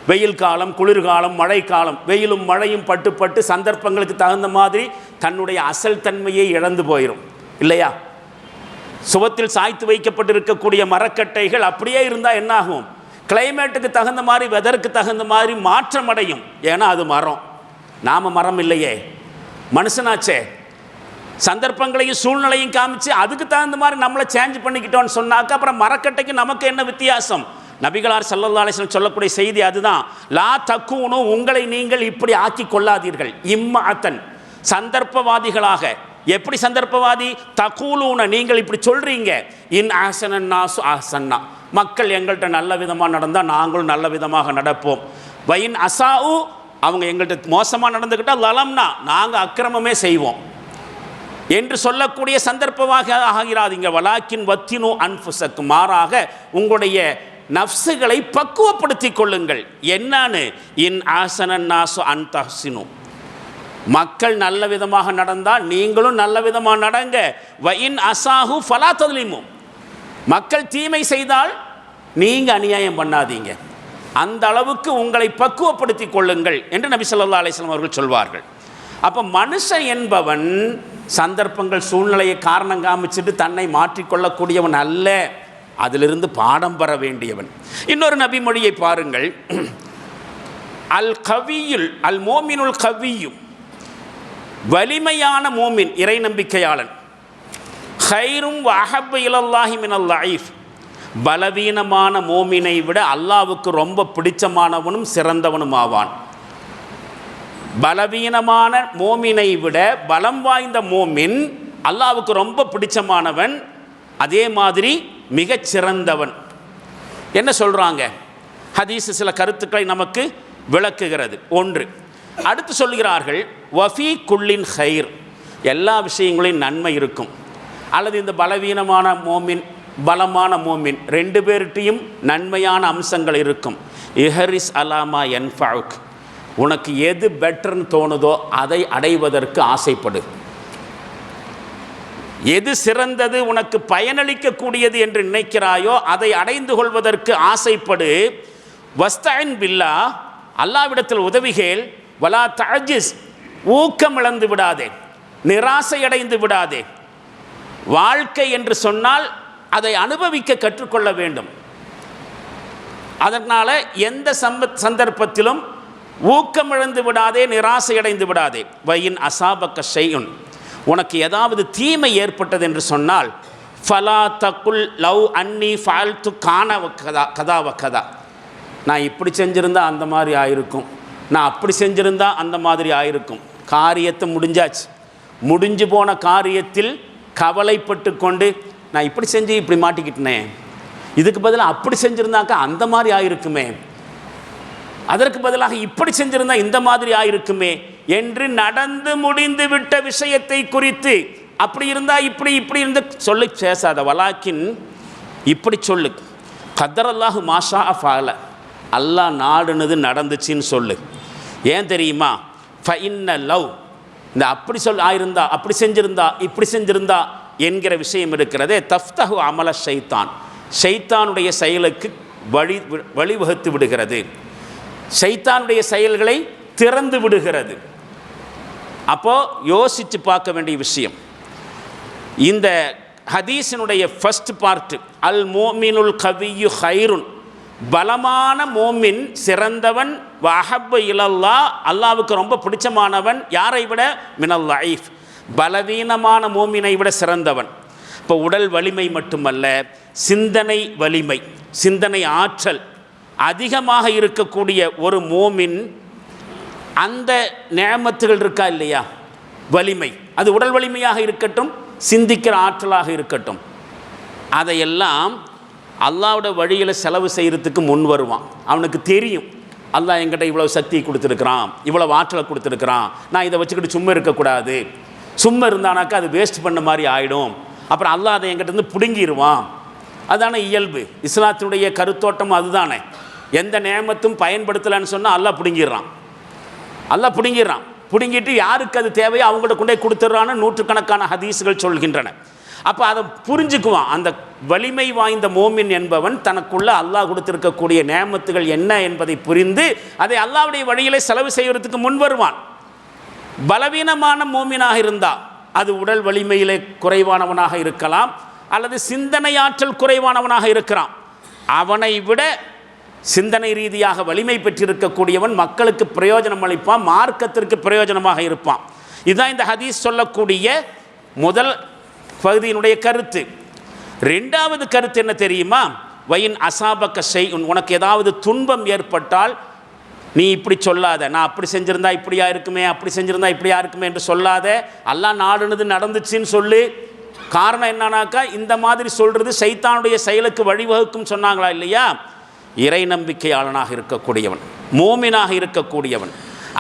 வெயில் காலம், குளிர்காலம், மழை காலம், வெயிலும் மழையும் பட்டு பட்டு சந்தர்ப்பங்களுக்கு தகுந்த மாதிரி தன்னுடைய அசல் தன்மையை இழந்து போயிடும் இல்லையா? சுவத்தில் சாய்த்து வைக்கப்பட்டிருக்கக்கூடிய மரக்கட்டைகள் அப்படியே இருந்தால் என்னாகும்? கிளைமேட்டுக்கு தகுந்த மாதிரி, வெதருக்கு தகுந்த மாதிரி மாற்றம் அடையும். ஏன்னா அது மரம், நாம் மரம் இல்லையே, மனுஷனாச்சே. சந்தர்ப்பங்களையும் சூழ்நிலையும் காமிச்சு அதுக்கு தகுந்த மாதிரி நம்மளை சேஞ்ச் பண்ணிக்கிட்டோன்னு சொன்னாக்க அப்புறம் மரக்கட்டைக்கு நமக்கு என்ன வித்தியாசம்? நபிகளார் ஸல்லல்லாஹு அலைஹி வஸல்லம் சொல்லக்கூடிய செய்தி அதுதான். லா தக்கூனு, உங்களை நீங்கள் இப்படி ஆக்கி கொள்ளாதீர்கள். இம்மஅத்தன், சந்தர்ப்பவாதிகளாக. எப்படி சந்தர்ப்பவாதி? தகூலூன, நீங்கள் இப்படி சொல்றீங்க. இன் அஹ்ஸனன் நாஸு அஹ்ஸன்னா, மக்கள் எங்கள்கிட்ட நல்ல விதமாக நடந்தால் நாங்களும் நல்ல விதமாக நடப்போம். வயின் அஸாஉ, அவங்க எங்கள்கிட்ட மோசமாக நடந்துக்கிட்டால் லலம்னா, நாங்கள் அக்கிரமமே செய்வோம் என்று சொல்லக்கூடிய சந்தர்ப்பமாக ஆகிறாதீங்க. வலாக்கின் வத்தினு அன்ஃபுஸக்கு, மாறாக உங்களுடைய நஃப்ஸுகளை பக்குவப்படுத்தி கொள்ளுங்கள். என்னன்னு? இன் ஆசனன் நாசு அன் தஹ்சினு, மக்கள் நல்ல விதமாக நடந்தால் நீங்களும் நல்ல விதமாக நடங்க. வ இன் அசாஹு ஃபலா தத்லிமு, மக்கள் தீமை செய்தால் நீங்கள் அநியாயம் பண்ணாதீங்க. அந்த அளவுக்கு உங்களை பக்குவப்படுத்தி கொள்ளுங்கள் என்று நபி ஸல்லல்லாஹு அலைஹி வஸல்லம் அவர்கள் சொல்வார்கள். அப்போ மனுஷன் என்பவன் சந்தர்ப்பங்கள் சூழ்நிலையை காரணம் காமிச்சிட்டு தன்னை மாற்றிக்கொள்ளக்கூடியவன் அல்ல, அதிலிருந்து பாடம் பெற வேண்டியவன். இன்னொரு நபி மொழியை பாருங்கள். அல் கவியுல் அல் மோமினுல் கவியும், வலிமையான மோமின், இறை நம்பிக்கையாளன். ஹைரும் வ அஹப்பு இலல்லாஹி மினல் லஈஃப், பலவீனமான மோமினை விட அல்லாஹ்வுக்கு ரொம்ப பிடிச்சமானவனும் சிறந்தவனும் ஆவான். பலவீனமான மோமினை விட பலம் வாய்ந்த மோமின் அல்லாஹ்வுக்கு ரொம்ப பிடிச்சமானவன், அதே மாதிரி மிகச் சிறந்தவன். என்ன சொல்கிறாங்க? ஹதீஸ் சில கருத்துக்களை நமக்கு விளக்குகிறது. ஒன்று, அடுத்து சொல்கிறார்கள், வஃபி குல்லின் ஹைர், எல்லா விஷயங்களையும் நன்மை இருக்கும். அல்லது இந்த பலவீனமான மோமின் பலமான மோமின் ரெண்டு பேர்கிட்டையும் நன்மையான அம்சங்கள் இருக்கும். இஹரிஸ் அலாமா யன்ஃபஉக், உனக்கு எது பெட்டர்னு தோணுதோ அதை அடைவதற்கு ஆசைப்படு. எது சிறந்தது, உனக்கு பயனளிக்கக்கூடியது என்று நினைக்கிறாயோ அதை அடைந்து கொள்வதற்கு ஆசைப்படு. வஸ்தஇன் பில்லாஹ், அல்லாஹ்விடத்தில் உதவிகள். வலா தஅஜிஸ், ஊக்கம் இழந்து விடாதே, நிராசையடைந்து விடாதே. வாழ்க்கை என்று சொன்னால் அதை அனுபவிக்க கற்றுக்கொள்ள வேண்டும். அதனால் எந்த சந்தர்ப்பத்திலும் ஊக்கம் இழந்து விடாதே, நிராசையடைந்து விடாதே. வயின் அசாபக்க ஷைஉன், உனக்கு ஏதாவது தீமை ஏற்பட்டது என்று சொன்னால் ஃபலா தகுல் லவ் அன்னி ஃபால்து கான கதா வக்கதா, நான் இப்படி செஞ்சுருந்தா அந்த மாதிரி ஆயிருக்கும், நான் அப்படி செஞ்சுருந்தா அந்த மாதிரி ஆயிருக்கும். காரியத்தை முடிஞ்சாச்சு. முடிஞ்சு போன காரியத்தில் கவலைப்பட்டு கொண்டு நான் இப்படி செஞ்சு இப்படி மாட்டிக்கிட்டேனே, இதுக்கு பதிலாக அப்படி செஞ்சுருந்தாக்கா அந்த மாதிரி ஆயிருக்குமே, அதற்கு பதிலாக இப்படி செஞ்சிருந்தா இந்த மாதிரி ஆயிருக்குமே என்று நடந்து முடிந்து விட்ட விஷயத்தை குறித்து அப்படி இருந்தா இப்படி இப்படி இருந்து சொல்லி பேசாத. வலாக்கின், இப்படி சொல்லு. கதரல்லாஹு மாஷா ஃபால, அல்லாஹ் நாடுனது நடந்துச்சின்னு சொல்லு. ஏன் தெரியுமா? ஃபஇன்ன லவ், இந்த அப்படி ஆயிருந்தா, அப்படி செஞ்சிருந்தா, இப்படி செஞ்சிருந்தா என்கிற விஷயம் இருக்கிறதே, தஃப்தஹு அமல ஷைத்தான், ஷைத்தானுடைய செயலுக்கு வழிவகுத்து விடுகிறது, ஷைத்தானுடைய செயல்களை திறந்து விடுகிறது. அப்போது யோசித்து பார்க்க வேண்டிய விஷயம். இந்த ஹதீஸினுடைய ஃபர்ஸ்ட் பார்ட்டு, அல் மோமினுல் கவியு ஹைருன், பலமான மோமின் சிறந்தவன், வஹப்ப இலல்லா, அல்லாவுக்கு ரொம்ப பிடிச்சமானவன். யாரை விட? மினல் லைஃப், பலவீனமான மோமினை விட சிறந்தவன். இப்போ உடல் வலிமை மட்டுமல்ல, சிந்தனை வலிமை, சிந்தனை ஆற்றல் அதிகமாக இருக்கக்கூடிய ஒரு மோமின், அந்த நியமத்துகள் இருக்கா இல்லையா, வலிமை, அது உடல் வலிமையாக இருக்கட்டும், சிந்திக்கிற ஆற்றலாக இருக்கட்டும், அதையெல்லாம் அல்லாஹ்வுடைய வழியில் செலவு செய்கிறதுக்கு முன் வருவான். அவனுக்கு தெரியும் அல்லாஹ் என்கிட்ட இவ்வளோ சக்தியை கொடுத்துருக்குறான், இவ்வளோ ஆற்றலை கொடுத்துருக்குறான், நான் இதை வச்சுக்கிட்டு சும்மா இருக்கக்கூடாது. சும்மா இருந்தானாக்கா அது வேஸ்ட் பண்ண மாதிரி ஆகிடும். அப்புறம் அல்லாஹ் அதை என்கிட்ட இருந்து பிடுங்கிடுவான். அதுதானே இயல்பு. இஸ்லாத்தினுடைய கருத்தோட்டம் அதுதானே. எந்த நியமத்தும் பயன்படுத்தலைன்னு சொன்னால் அல்லாஹ் பிடுங்கிடுறான். அல்லாஹ் பிடுங்கிடுறான். பிடுங்கிட்டு யாருக்கு அது தேவையோ அவங்கள்ட்ட கொண்டே கொடுத்துட்றான்னு நூற்றுக்கணக்கான ஹதீஸுகள் சொல்கின்றன. அப்போ அதை புரிஞ்சுக்குவான். அந்த வலிமை வாய்ந்த மோமின் என்பவன் தனக்குள்ள அல்லாஹ் கொடுத்திருக்கக்கூடிய நியமத்துகள் என்ன என்பதை புரிந்து அதை அல்லாஹ்வுடைய வழியிலே செலவு செய்வதற்கு முன் வருவான். பலவீனமான மோமினாக இருந்தால், அது உடல் வலிமையிலே குறைவானவனாக இருக்கலாம், அல்லது சிந்தனை ஆற்றல் குறைவானவனாக இருக்கிறான். அவனை விட சிந்தனை ரீதியாக வலிமை பெற்றிருக்கக்கூடியவன் மக்களுக்கு பிரயோஜனம் அளிப்பான், மார்க்கத்திற்கு பிரயோஜனமாக இருப்பான். இதுதான் இந்த ஹதீஸ் சொல்லக்கூடிய முதல் பகுதியினுடைய கருத்து. ரெண்டாவது கருத்து என்ன தெரியுமா? வயின் அசாபக்க ஷைஉன், உனக்கு ஏதாவது துன்பம் ஏற்பட்டால் நீ இப்படி சொல்லாத, நான் அப்படி செஞ்சிருந்தா இப்படியா இருக்குமே, அப்படி செஞ்சிருந்தா இப்படியா இருக்குமே என்று சொல்லாத. அல்லாஹ் நாடுனது நடந்துச்சுன்னு சொல்லு. காரணம் என்னன்னாக்கா, இந்த மாதிரி சொல்றது ஷைத்தானுடைய செயலுக்கு வழிவகுக்கும் சொன்னாங்களா இல்லையா? இறை நம்பிக்கையாளனாக இருக்கக்கூடியவன், மோமினாக இருக்கக்கூடியவன்,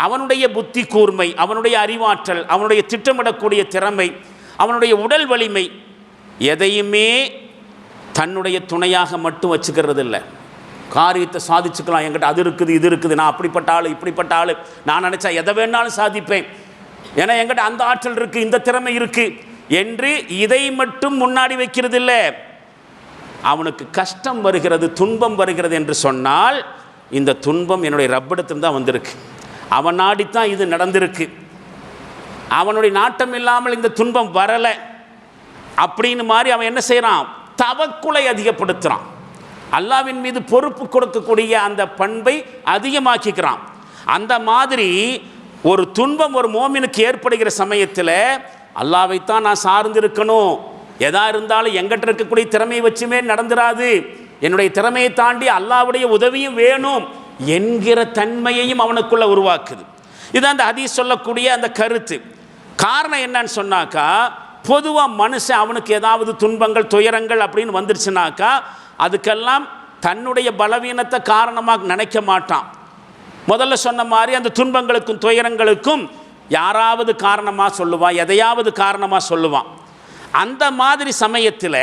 அவனுடைய புத்தி கூர்மை, அவனுடைய அறிவாற்றல், அவனுடைய திட்டமிடக்கூடிய திறமை, அவனுடைய உடல் வலிமை, எதையுமே தன்னுடைய துணையாக மட்டும் வச்சுக்கிறது இல்லை. காரியத்தை சாதிச்சுக்கலாம், என்கிட்ட அது இருக்குது இது இருக்குது, நான் அப்படிப்பட்ட ஆள் இப்படிப்பட்ட ஆள், நான் நினச்சா எதை வேணாலும் சாதிப்பேன், ஏன்னா என்கிட்ட அந்த ஆற்றல் இருக்குது, இந்த திறமை இருக்குது என்று இதை மட்டும் முன்னாடி வைக்கிறது இல்லை. அவனுக்கு கஷ்டம் வருகிறது, துன்பம் வருகிறது என்று சொன்னால், இந்த துன்பம் என்னுடைய ரப்பிடத்தில் தான் வந்திருக்கு, அவன் நாடித்தான் இது நடந்திருக்கு, அவனுடைய நாட்டம் இல்லாமல் இந்த துன்பம் வரலை அப்படின்னு மாதிரி அவன் என்ன செய்கிறான்? தவக்குலை அதிகப்படுத்துகிறான். அல்லாஹ்வின் மீது பொறுப்பு கொடுக்கக்கூடிய அந்த பண்பை அதிகமாக்கிக்கிறான். அந்த மாதிரி ஒரு துன்பம் ஒரு மோமினுக்கு ஏற்படுகிற சமயத்தில் அல்லாஹ்வைத்தான் நான் சார்ந்திருக்கணும், எதா இருந்தாலும் எங்கிட்ட இருக்கக்கூடிய திறமையை வச்சுமே நடந்துராது, என்னுடைய திறமையை தாண்டி அல்லாஹ்வுடைய உதவியும் வேணும் என்கிற தன்மையையும் அவனுக்குள்ள உருவாக்குது. இதுதான் அந்த ஹதீஸ் சொல்லக்கூடிய அந்த கருத்து. காரணம் என்னன்னு சொன்னாக்கா, பொதுவாக மனுஷன் அவனுக்கு ஏதாவது துன்பங்கள் துயரங்கள் அப்படின்னு வந்துருச்சுனாக்கா அதுக்கெல்லாம் தன்னுடைய பலவீனத்தை காரணமாக நினைக்க மாட்டான். முதல்ல சொன்ன மாதிரி அந்த துன்பங்களுக்கும் துயரங்களுக்கும் யாராவது காரணமாக சொல்லுவான், எதையாவது காரணமாக சொல்லுவான். அந்த மாதிரி சமயத்தில்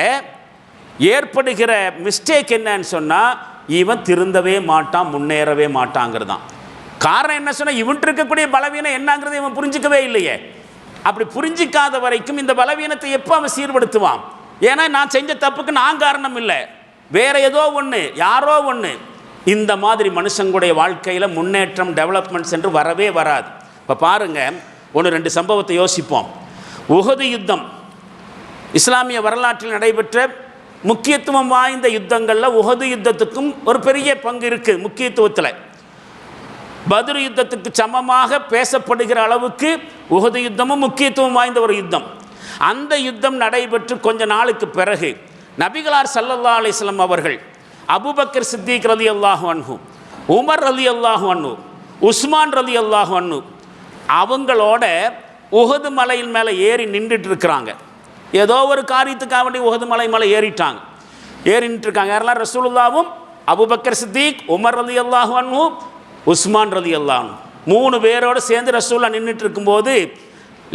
ஏற்படுகிற மிஸ்டேக் என்னன்னு சொன்னால், இவன் திருந்தவே மாட்டான், முன்னேறவே மாட்டாங்கிறதான். காரணம் என்ன சொன்னால், இவன் இருக்கக்கூடிய பலவீனம் என்னங்கிறத இவன் புரிஞ்சிக்கவே இல்லையே. அப்படி புரிஞ்சிக்காத வரைக்கும் இந்த பலவீனத்தை எப்போ அவன் சீர்படுத்துவான்? ஏன்னா நான் செஞ்ச தப்புக்கு நான் காரணம் இல்லை, வேற ஏதோ ஒன்று, யாரோ ஒன்று. இந்த மாதிரி மனுஷங்களுடைய வாழ்க்கையில் முன்னேற்றம், டெவலப்மெண்ட்ஸ் என்று வரவே வராது. இப்போ பாருங்கள், ஒன்று ரெண்டு சம்பவத்தை யோசிப்போம். உஹது யுத்தம் இஸ்லாமிய வரலாற்றில் நடைபெற்ற முக்கியத்துவம் வாய்ந்த யுத்தங்களில் உஹது யுத்தத்துக்கும் ஒரு பெரிய பங்கு இருக்குது முக்கியத்துவத்தில். பத்ர் யுத்தத்துக்கு சமமாக பேசப்படுகிற அளவுக்கு உஹது யுத்தமும் முக்கியத்துவம் வாய்ந்த ஒரு யுத்தம். அந்த யுத்தம் நடைபெற்று கொஞ்ச நாளுக்கு பிறகு நபிகளார் ஸல்லல்லாஹு அலைஹி வஸல்லம் அவர்கள் அபூபக்கர் சித்திக் ரலியல்லாஹு அன்ஹு, உமர் ரலியல்லாஹு அன்ஹு, உஸ்மான் ரலியல்லாஹு அன்ஹு அவங்களோட உஹது மலையின் மேலே ஏறி நின்றுட்டு இருக்கிறாங்க. ஏதோ ஒரு காரியத்துக்காக வேண்டி உஹது மலை மேலே ஏறிட்டு இருக்காங்க. யாரெல்லாம்? ரசூலுல்லாவும், அபூபக்கர் சித்திக், உமர் ரலியல்லாஹு அன்ஹு, உஸ்மான் ரலியல்லாஹு அன்ஹு, 3 பேரோடு சேர்ந்து ரசூல்லா நின்றுட்டு இருக்கும்போது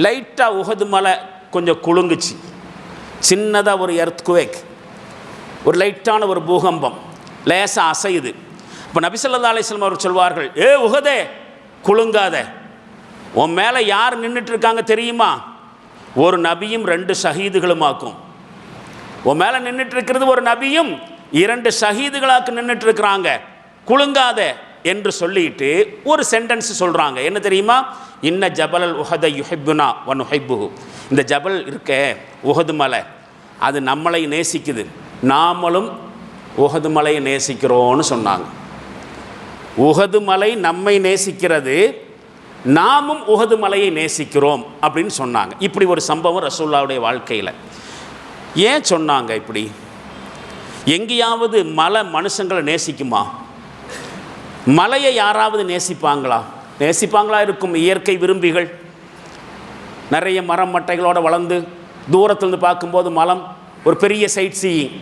லைட்டாக உஹது மலை கொஞ்சம் குலுங்குச்சு. சின்னதாக ஒரு எர்த்குவேக், ஒரு லைட்டான ஒரு பூகம்பம், லேசாக அசையுது. இப்போ நபி ஸல்லல்லாஹு அலைஹி வஸல்லம் அவர் சொல்வார்கள், ஏ உஹதே குலுங்காத, உன் மேலே யார் நின்றுட்டு இருக்காங்க தெரியுமா? ஒரு நபியும் 2 ஷஹீதுகளுமாக்கும். உன் மேலே நின்றுட்டு இருக்கிறது ஒரு நபியும் 2 ஷஹீதுகளாக்கு நின்றுட்டு இருக்கிறாங்க, குலுங்காத என்று சொல்லிட்டு ஒரு சென்டென்ஸ் சொல்கிறாங்க. என்ன தெரியுமா? இன்ன ஜபல் உஹத யுஹிப்புனா வ நுஹிப்புஹு. இந்த ஜபல் இருக்க உஹது மலை, அது நம்மளை நேசிக்குது, நாமளும் உஹது மலையை நேசிக்கிறோன்னு சொன்னாங்க. உஹது மலை நம்மை நேசிக்கிறது, நாமும் உஹது மலையை நேசிக்கிறோம் அப்படின்னு சொன்னாங்க. இப்படி ஒரு சம்பவம் ரசூலுல்லாஹ்வுடைய வாழ்க்கையில். ஏன் சொன்னாங்க இப்படி? எங்கேயாவது மலை மனுஷங்களை நேசிக்குமா? மலையை யாராவது நேசிப்பாங்களா? இருக்கும் இயற்கை விரும்பிகள், நிறைய மரம் மட்டைகளோடு வளர்ந்து தூரத்துலேருந்து பார்க்கும்போது மலம் ஒரு பெரிய சைட் சீயிங்,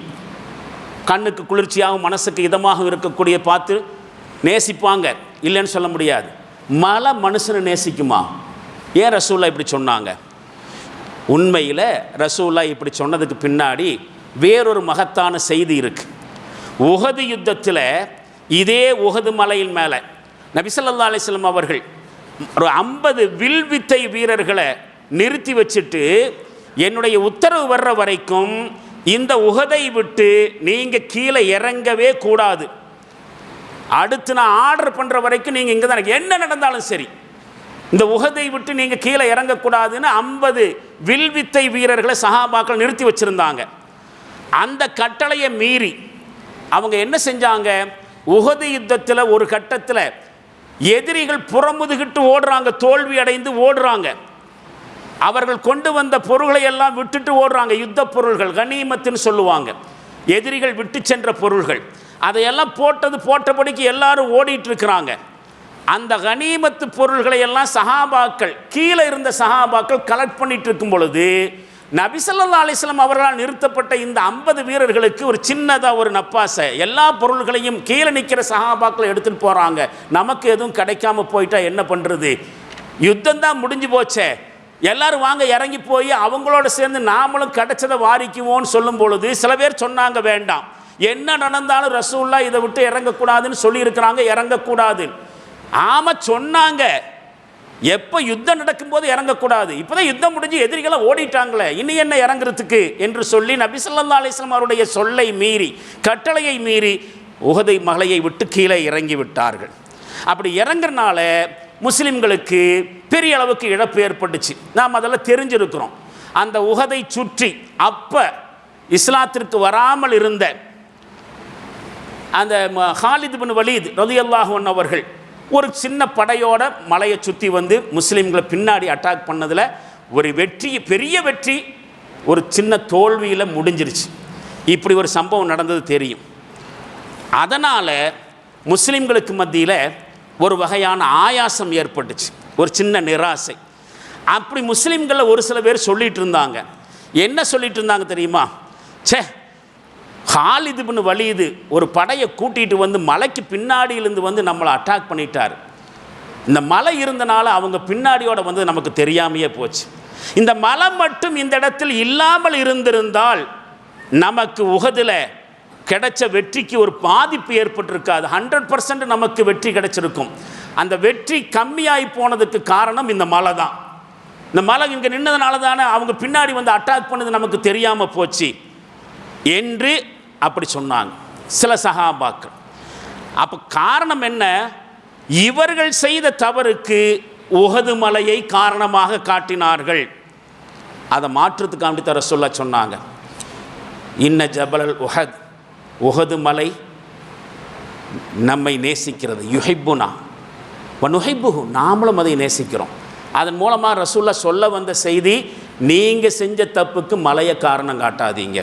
கண்ணுக்கு குளிர்ச்சியாகவும் மனசுக்கு இதமாக இருக்கக்கூடிய பார்த்து நேசிப்பாங்க, இல்லைன்னு சொல்ல முடியாது. மலை மனுஷனை நேசிக்குமா? ஏன் ரசூல்லா இப்படி சொன்னாங்க? உண்மையில் ரசூல்லா இப்படி சொன்னதுக்கு பின்னாடி வேறொரு மகத்தான செய்தி இருக்குது. உஹது யுத்தத்தில் இதே உஹது மலையின் மேலே நபி ஸல்லல்லாஹு அலைஹி வஸல்லம் அவர்கள் ஒரு 50 வில்வித்தை வீரர்களை நிறுத்தி வச்சுட்டு, என்னுடைய உத்தரவு வர்ற வரைக்கும் இந்த உஹதை விட்டு நீங்கள் கீழே இறங்கவே கூடாது, அடுத்து நான் ஆர்டர் பண்ணுற வரைக்கும் நீங்கள் இங்கே தான், என்ன நடந்தாலும் சரி இந்த உஹதை விட்டு நீங்கள் கீழே இறங்கக்கூடாதுன்னு 50 வில்வித்தை வீரர்களை சஹாபாக்கள் நிறுத்தி வச்சுருந்தாங்க. அந்த கட்டளையை மீறி அவங்க என்ன செஞ்சாங்க? உஹது யுத்தத்தில் ஒரு கட்டத்தில் எதிரிகள் புறமுதுகிட்டு ஓடுறாங்க, தோல்வி அடைந்து ஓடுறாங்க. அவர்கள் கொண்டு வந்த பொருள்களை எல்லாம் விட்டுட்டு ஓடுறாங்க. யுத்த பொருள்கள், கனிமத்துன்னு சொல்லுவாங்க, எதிரிகள் விட்டு சென்ற பொருள்கள். அதையெல்லாம் போட்டபடிக்கு எல்லாரும் ஓடிட்டு இருக்கிறாங்க. அந்த கனிமத்து பொருள்களை எல்லாம் சஹாபாக்கள், கீழே இருந்த சஹாபாக்கள் கலெக்ட் பண்ணிட்டு இருக்கும் பொழுது நபி ஸல்லல்லாஹு அலைஹி வஸல்லம் அவர்களால் நிறுத்தப்பட்ட இந்த 50 வீரர்களுக்கு ஒரு சின்னதாக ஒரு நப்பாசை, எல்லா பொருள்களையும் கீழே நிற்கிற சஹாபாக்களை எடுத்துகிட்டு போகிறாங்க. நமக்கு எதுவும் கிடைக்காம போயிட்டா என்ன பண்ணுறது? யுத்தம் தான் முடிஞ்சு போச்சே, எல்லாரும் வாங்க இறங்கி போய் அவங்களோட சேர்ந்து நாமளும் கிடைச்சதை வாரிக்குவோன்னு சொல்லும் பொழுது சில பேர் சொன்னாங்க, வேண்டாம், என்ன நடந்தாலும் ரசூல்லா இதை விட்டு இறங்கக்கூடாதுன்னு சொல்லியிருக்கிறாங்க, இறங்கக்கூடாது. ஆமாம் சொன்னாங்க, எப்போ யுத்தம் நடக்கும்போது இறங்கக்கூடாது, இப்போ தான் யுத்தம் முடிஞ்சு எதிரிகளை ஓடிட்டாங்களே, இனி என்ன இறங்குறதுக்கு என்று சொல்லி நபி ஸல்லல்லாஹு அலைஹி வஸல்லம் அவருடைய சொல்லை மீறி, கட்டளையை மீறி உஹதை மலையை விட்டு கீழே இறங்கி விட்டார்கள். அப்படி இறங்குறனால முஸ்லிம்களுக்கு பெரிய அளவுக்கு இழப்பு ஏற்பட்டுச்சு. நாம் அதெல்லாம் தெரிஞ்சிருக்கிறோம். அந்த உஹதை சுற்றி அப்போ இஸ்லாத்திற்கு வராமல் இருந்த அந்த ஹாலித் பின் வலீத் ரலியல்லாஹு அன்ஹு அவர்கள் ஒரு சின்ன படையோட மலையை சுற்றி வந்து முஸ்லீம்களை பின்னாடி அட்டாக் பண்ணதில் ஒரு வெற்றி, பெரிய வெற்றி, ஒரு சின்ன தோல்வியில் முடிஞ்சிருச்சு. இப்படி ஒரு சம்பவம் நடந்தது தெரியும். அதனால் முஸ்லீம்களுக்கு மத்தியில் ஒரு வகையான ஆயாசம் ஏற்பட்டுச்சு, ஒரு சின்ன நிராசை. அப்படி முஸ்லீம்களில் ஒரு சில பேர் சொல்லிகிட்டு இருந்தாங்க. என்ன சொல்லிகிட்டு இருந்தாங்க தெரியுமா? சே, ஹாலித் பின் வலீது ஒரு படையை கூட்டிகிட்டு வந்து மலைக்கு பின்னாடியிலேருந்து வந்து நம்மளை அட்டாக் பண்ணிட்டார். இந்த மலை இருந்தனால அவங்க பின்னாடியோட வந்து நமக்கு தெரியாமையே போச்சு. இந்த மலை மட்டும் இந்த இடத்தில் இல்லாமல் இருந்திருந்தால் நமக்கு உஹதில் கிடைச்ச வெற்றிக்கு ஒரு பாதிப்பு ஏற்பட்டிருக்காது, 100% நமக்கு வெற்றி கிடைச்சிருக்கும். அந்த வெற்றி கம்மியாகி போனதுக்கு காரணம் இந்த மலை தான். இந்த மலை இங்கே நின்னதுனால தானே அவங்க பின்னாடி வந்து அட்டாக் பண்ணது நமக்கு தெரியாமல் போச்சு என்று அப்படி சொன்னாங்க சில சஹாபாக்கள். அப்போ காரணம் என்ன? இவர்கள் செய்த தவறுக்கு உஹது மலையை காரணமாக காட்டினார்கள். அதை மாற்றத்துக்கு தர சொல்ல சொன்னாங்க. இன்ன ஜபலல் உஹத், உஹது மலை நம்மை நேசிக்கிறது. யுஹிப்புனா வனுஹிப்புஹு, நாமளும் அதை நேசிக்கிறோம். அதன் மூலமாக ரசூல்லா சொல்ல வந்த செய்தி, நீங்கள் செஞ்ச தப்புக்கு மலையை காரணம் காட்டாதீங்க.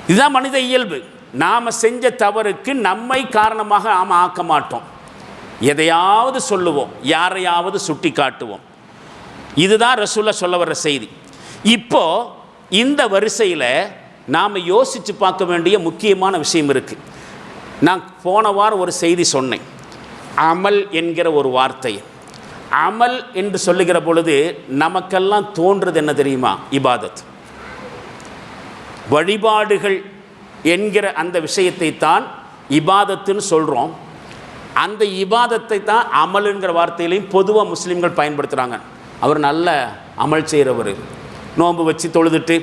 இதுதான் மனித இயல்பு. நாம் செஞ்ச தவறுக்கு நம்மை காரணமாக நாம் ஆக்க மாட்டோம். எதையாவது சொல்லுவோம், யாரையாவது சுட்டி காட்டுவோம். இதுதான் ரசூல்லா சொல்ல வர்ற செய்தி. இப்போது இந்த வரிசையில் நாம் யோசித்து பார்க்க வேண்டிய முக்கியமான விஷயம் இருக்குது. நான் போன வாரம் ஒரு செய்தி சொன்னேன். அமல் என்கிற ஒரு வார்த்தை, அமல் என்று சொல்லுகிற பொழுது நமக்கெல்லாம் தோன்றது என்ன தெரியுமா? இபாதத், வழிபாடுகள் என்கிற அந்த விஷயத்தை தான் இபாதத்துன்னு சொல்கிறோம். அந்த இபாதத்தை தான் அமலுங்கிற வார்த்தையிலையும் பொதுவாக முஸ்லீம்கள் பயன்படுத்துகிறாங்க. அவர் நல்ல அமல் செய்கிறவர், நோன்பு வச்சு தொழுதுட்டு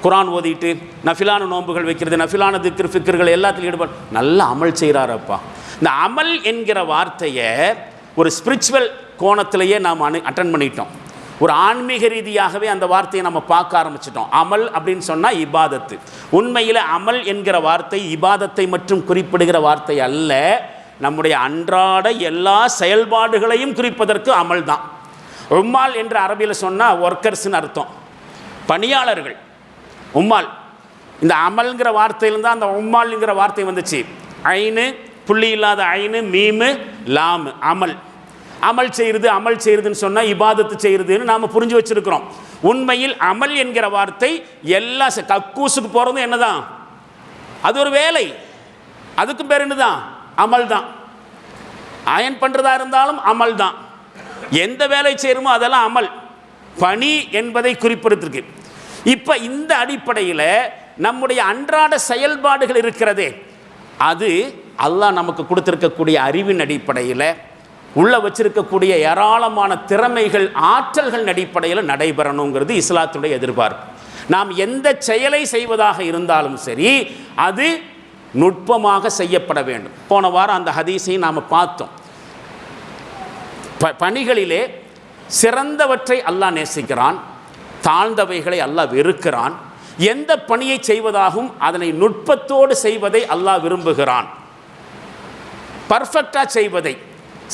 குரான் ஓதிட்டு நஃபிலான நோன்புகள் வைக்கிறது, நஃபிலான திக்ர் ஃபிக்ர்கள் எல்லாத்துலையும் ஈடுபாடு, நல்ல அமல் செய்கிறாரப்பா. இந்த அமல் என்கிற வார்த்தையை ஒரு ஸ்பிரிச்சுவல் கோணத்திலேயே நாம் அட்டன் பண்ணிட்டோம். ஒரு ஆன்மீக ரீதியாகவே அந்த வார்த்தையை நம்ம பார்க்க ஆரம்பிச்சிட்டோம். அமல் அப்படின்னு சொன்னால் இபாதத்து. உண்மையில் அமல் என்கிற வார்த்தை இபாதத்தை மற்றும் குறிப்பிடுகிற வார்த்தை அல்ல, நம்முடைய அன்றாட எல்லா செயல்பாடுகளையும் குறிப்பதற்கு அமல் தான். உம்மால் என்று அரபியில் சொன்னால் ஒர்க்கர்ஸ்ன்னு அர்த்தம், பணியாளர்கள். உம்மால், இந்த அமல்ங்கிற வார்த்தையிலிருந்து தான் அந்த உம்மால்ங்கிற வார்த்தை வந்துச்சு. ஐனு புள்ளி இல்லாத ஐனு மீமு லாமு, அமல். அமல் செய்கிறது, அமல் செய்கிறதுன்னு சொன்னால் இபாதத்து செய்கிறதுன்னு நாம் புரிஞ்சு வச்சுருக்கிறோம். உண்மையில் அமல் என்கிற வார்த்தை எல்லா கக்கூசுக்கு போகிறதும் என்ன தான்? அது ஒரு வேலை, அதுக்கும் பேர் என்ன தான்? அமல் தான். அயன் பண்ணுறதா இருந்தாலும் அமல் தான். எந்த வேலை செய்கிறோமோ அதெல்லாம் அமல், பணி என்பதை குறிப்பிடுத்திருக்கு. இப்போ இந்த அடிப்படையில் நம்முடைய அன்றாட செயல்பாடுகள் இருக்கிறதே, அது அல்லாஹ் நமக்கு கொடுத்துருக்கக்கூடிய அறிவின் அடிப்படையில், உள்ள வச்சிருக்கக்கூடிய ஏராளமான திறமைகள் ஆற்றல்கள் அடிப்படையில் நடைபெறணுங்கிறது இஸ்லாத்துடைய எதிர்பார்ப்பு. நாம் எந்த செயலை செய்வதாக இருந்தாலும் சரி அது நுட்பமாக செய்யப்பட வேண்டும். போன வாரம் அந்த ஹதீஸையும் நாம் பார்த்தோம். பணிகளிலே சிறந்தவற்றை அல்லாஹ் நேசிக்கிறான், தாழ்ந்தவைகளை அல்லாஹ் வெறுக்கிறான். எந்த பணியை செய்வதாகவும் அதனை நுட்பத்தோடு செய்வதை அல்லாஹ் விரும்புகிறான். பர்ஃபெக்டாக செய்வதை,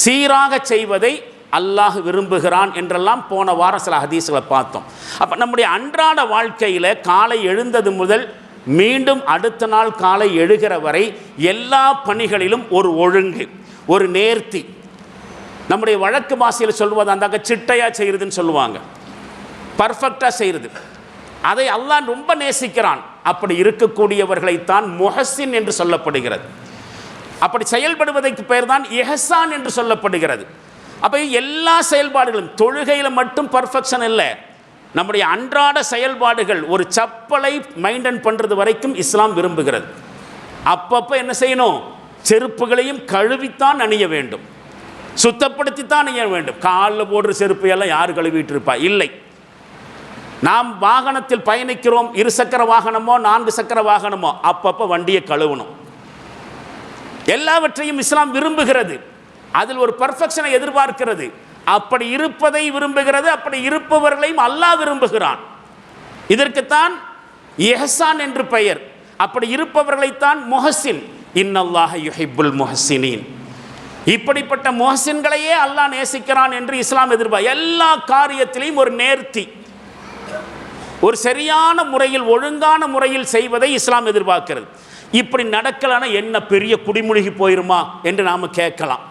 சீராக செய்வதை அல்லாஹ் விரும்புகிறான் என்றெல்லாம் போன வாரம் சில ஹதீஸ்களை பார்த்தோம். அப்போ நம்முடைய அன்றாட வாழ்க்கையில் காலை எழுந்தது முதல் மீண்டும் அடுத்த நாள் காலை எழுகிற வரை எல்லா பணிகளிலும் ஒரு ஒழுங்கு, ஒரு நேர்த்தி. நம்முடைய வழக்கு பாஷையில் சொல்வது அந்த சிட்டையாக செய்கிறதுன்னு சொல்லுவாங்க, பர்ஃபெக்டாக செய்கிறது. அதை அல்லாஹ் ரொம்ப நேசிக்கிறான். அப்படி இருக்கக்கூடியவர்களைத்தான் முஹ்சின் என்று சொல்லப்படுகிறது. அப்படி செயல்படுவதற்கு பெயர் தான் இஹ்சான் என்று சொல்லப்படுகிறது. அப்போ எல்லா செயல்பாடுகளும், தொழுகையில் மட்டும் பர்ஃபெக்ஷன் இல்லை, நம்முடைய அன்றாட செயல்பாடுகள், ஒரு சப்பலை மெயின்டைன் பண்ணுறது வரைக்கும் இஸ்லாம் விரும்புகிறது. அப்பப்போ என்ன செய்யணும்? செருப்புகளையும் கழுவித்தான் அணிய வேண்டும், சுத்தப்படுத்தித்தான் அணிய வேண்டும். காலில் போடுற செருப்பு எல்லாம் யார் கழுவிட்டு இருப்பா? இல்லை. நாம் வாகனத்தில் பயணிக்கிறோம், 2 சக்கர வாகனமோ 4 சக்கர வாகனமோ, அப்பப்போ வண்டியை கழுவணும். எல்லாவற்றையும் இஸ்லாம் விரும்புகிறது. அதில் ஒரு பர்ஃபெக்ஷனை எதிர்பார்க்கிறது. அப்படி இருப்பதை விரும்புகிறது. அப்படி இருப்பவர்களையும் அல்லாஹ் விரும்புகிறான். இதற்குத்தான் இஹ்சான் என்று பெயர். அப்படி இருப்பவர்களைத்தான் முஹ்சின். இன்னல்லாஹ யுஹிப்புல் முஹ்சினீன். இப்படிப்பட்ட முஹ்சின்களையே அல்லாஹ் நேசிக்கிறான் என்று இஸ்லாம் எதிர்பார்க்க. எல்லா காரியத்திலையும் ஒரு நேர்த்தி, ஒரு சரியான முறையில், ஒழுங்கான முறையில் செய்வதை இஸ்லாம் எதிர்பார்க்கிறது. இப்படி நடக்கலன்னா என்ன பெரிய குடிமூழ்கி போயிருமா என்று நாம் கேட்கலாம்.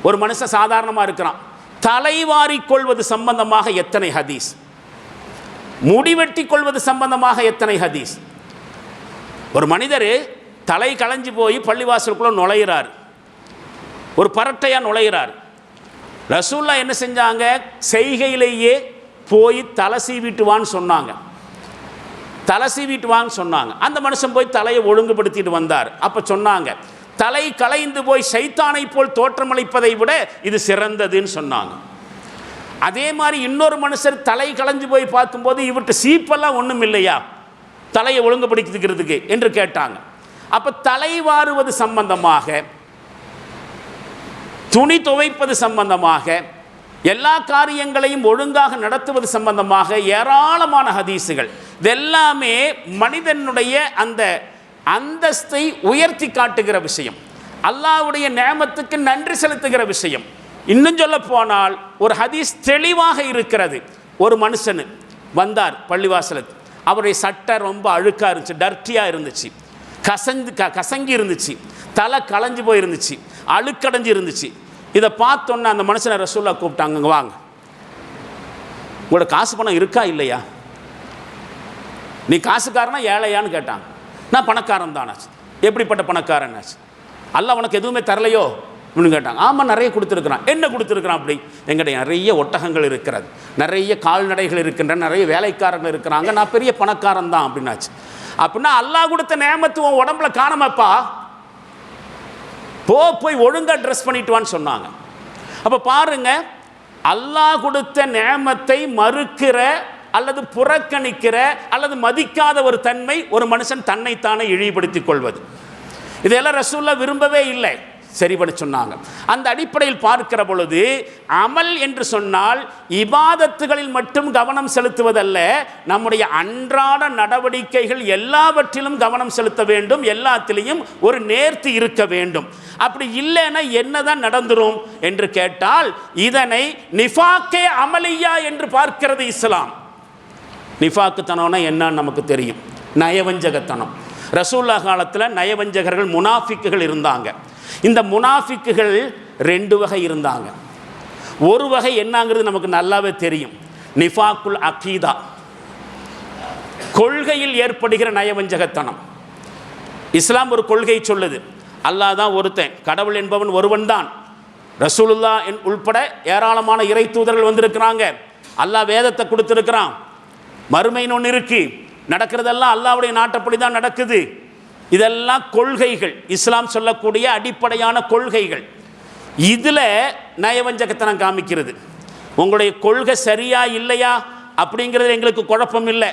ஒரு மனுஷன் சாதாரணமாக இருக்கிறான், தலைவாரி கொள்வது சம்பந்தமாக எத்தனை ஹதீஸ், முடிவெட்டி கொள்வது சம்பந்தமாக எத்தனை ஹதீஸ். ஒரு மனிதர் தலை களைஞ்சு போய் பள்ளிவாசலுக்குள்ளே நுழைகிறார், ஒரு பரட்டையாக நுழைகிறார். ரசூல்லா என்ன செஞ்சாங்க? செய்கையிலேயே போய் தலை சீவிட்டு வான்னு சொன்னாங்க. தலை சீவிட்டு வான்னு சொன்னாங்க. அந்த மனுஷன் போய் தலையை ஒழுங்குபடுத்திட்டு வந்தார். அப்போ சொன்னாங்க, தலை களைந்து போய் சைத்தானை போல் தோற்றமளிப்பதை விட இது சிறந்ததுன்னு சொன்னாங்க. அதே மாதிரி இன்னொரு மனுஷர் தலை களைஞ்சு போய் பார்க்கும்போது இவர்கிட்ட சீப்பெல்லாம் ஒன்றும் இல்லையா தலையை ஒழுங்குபடுத்திக்கிறதுக்கு என்று கேட்டாங்க. அப்போ தலை வாருவது சம்பந்தமாக, துணி துவைப்பது சம்பந்தமாக, எல்லா காரியங்களையும் ஒழுங்காக நடத்துவது சம்பந்தமாக ஏராளமான ஹதீஸுகள். இதெல்லாமே மனிதனுடைய அந்த அந்தஸ்தை உயர்த்தி காட்டுகிற விஷயம், அல்லாஹ்வுடைய நிஅமத்துக்கு நன்றி செலுத்துகிற விஷயம். இன்னும் சொல்ல போனால் ஒரு ஹதீஸ் தெளிவாக இருக்கிறது. ஒரு மனுஷனு வந்தார் பள்ளிவாசலுக்கு, அவருடைய சட்டை ரொம்ப அழுக்காக இருந்துச்சு, டர்ட்டியாக இருந்துச்சு, கசங்கி இருந்துச்சு, தலை களைஞ்சு போயிருந்துச்சு, அழுக்கடைஞ்சு இருந்துச்சு. இதை பார்த்தோன்னே அந்த மனுஷனை ரசூலுல்லாஹ் கூப்பிட்டாங்க, வாங்க, உங்களோட காசு பணம் இருக்கா இல்லையா, நீ காசுக்காரனா ஏழையான்னு கேட்டாங்க. நான் பணக்காரன் தானாச்சு. எப்படிப்பட்ட பணக்காரனாச்சு? அல்லாஹ் உனக்கு எதுவுமே தரலையோ அப்படின்னு கேட்டாங்க. ஆமாம், நிறைய கொடுத்துருக்குறான். என்ன கொடுத்துருக்குறான்? அப்படி எங்கிட்ட நிறைய ஒட்டகங்கள் இருக்கிறது, நிறைய கால்நடைகள் இருக்கின்றன, நிறைய வேலைக்காரர்கள் இருக்கிறாங்க, நான் பெரிய பணக்காரன் தான் அப்படின்னாச்சு. அப்படின்னா அல்லாஹ் கொடுத்த நியமத்துவம் உடம்புல காணாமப்பா, போய் ஒழுங்காக ட்ரெஸ் பண்ணிட்டுவான்னு சொன்னாங்க. அப்போ பாருங்க, அல்லாஹ் கொடுத்த நியமத்தை மறுக்கிற அல்லது புறக்கணிக்கிற அல்லது மதிக்காத ஒரு தன்மை ஒரு மனுஷன் தன்னைத்தானே இழிவுபடுத்திக் கொள்வது, இதெல்லாம் ரசூலுல்லாஹ் விரும்பவே இல்லை, சரி பண்ண சொன்னாங்க. அந்த அடிப்படையில் பார்க்கிற பொழுது அமல் என்று சொன்னால் இபாதத்துகளில் மட்டும் கவனம் செலுத்துவதல்ல, நம்முடைய அன்றாட நடவடிக்கைகள் எல்லாவற்றிலும் கவனம் செலுத்த வேண்டும், எல்லாத்திலையும் ஒரு நேர்த்தி இருக்க வேண்டும். அப்படி இல்லைன்னா என்னதான் நடந்துரும் என்று கேட்டால், இதனை நிஃபாக்கே அமலியா என்று பார்க்கிறது இஸ்லாம். நிஃபாக்குத்தனம்னா என்னன்னு நமக்கு தெரியும், நயவஞ்சகத்தனம். ரசூலுல்லாஹ் காலத்தில் நயவஞ்சகர்கள் முனாஃபிக்குகள் இருந்தாங்க. இந்த முனாஃபிக்குகள் ரெண்டு வகை இருந்தாங்க. ஒரு வகை என்னங்கிறது நமக்கு நல்லாவே தெரியும், நிஃபாக்குல் அகீதா, கொள்கையில் ஏற்படுகிற நயவஞ்சகத்தனம். இஸ்லாம் ஒரு கொள்கை சொல்லுது, அல்லாஹ் தான் ஒருத்தன், கடவுள் என்பவன் ஒருவன் தான், ரசூலுல்லாஹ் உள்பட ஏராளமான இறை தூதர்கள் வந்திருக்கிறாங்க, அல்லாஹ் வேதத்தை கொடுத்துருக்கிறான், மறுமைன்னு ஒன்று இருக்கு, நடக்கிறதெல்லாம் அல்லாஹ்வுடைய நாட்டப்படி தான் நடக்குது. இதெல்லாம் கொள்கைகள், இஸ்லாம் சொல்லக்கூடிய அடிப்படையான கொள்கைகள். இதில் நயவஞ்சகத்தனம் காமிக்கிறது. உங்களுடைய கொள்கை சரியா இல்லையா அப்படிங்கிறது எங்களுக்கு குழப்பம் இல்லை,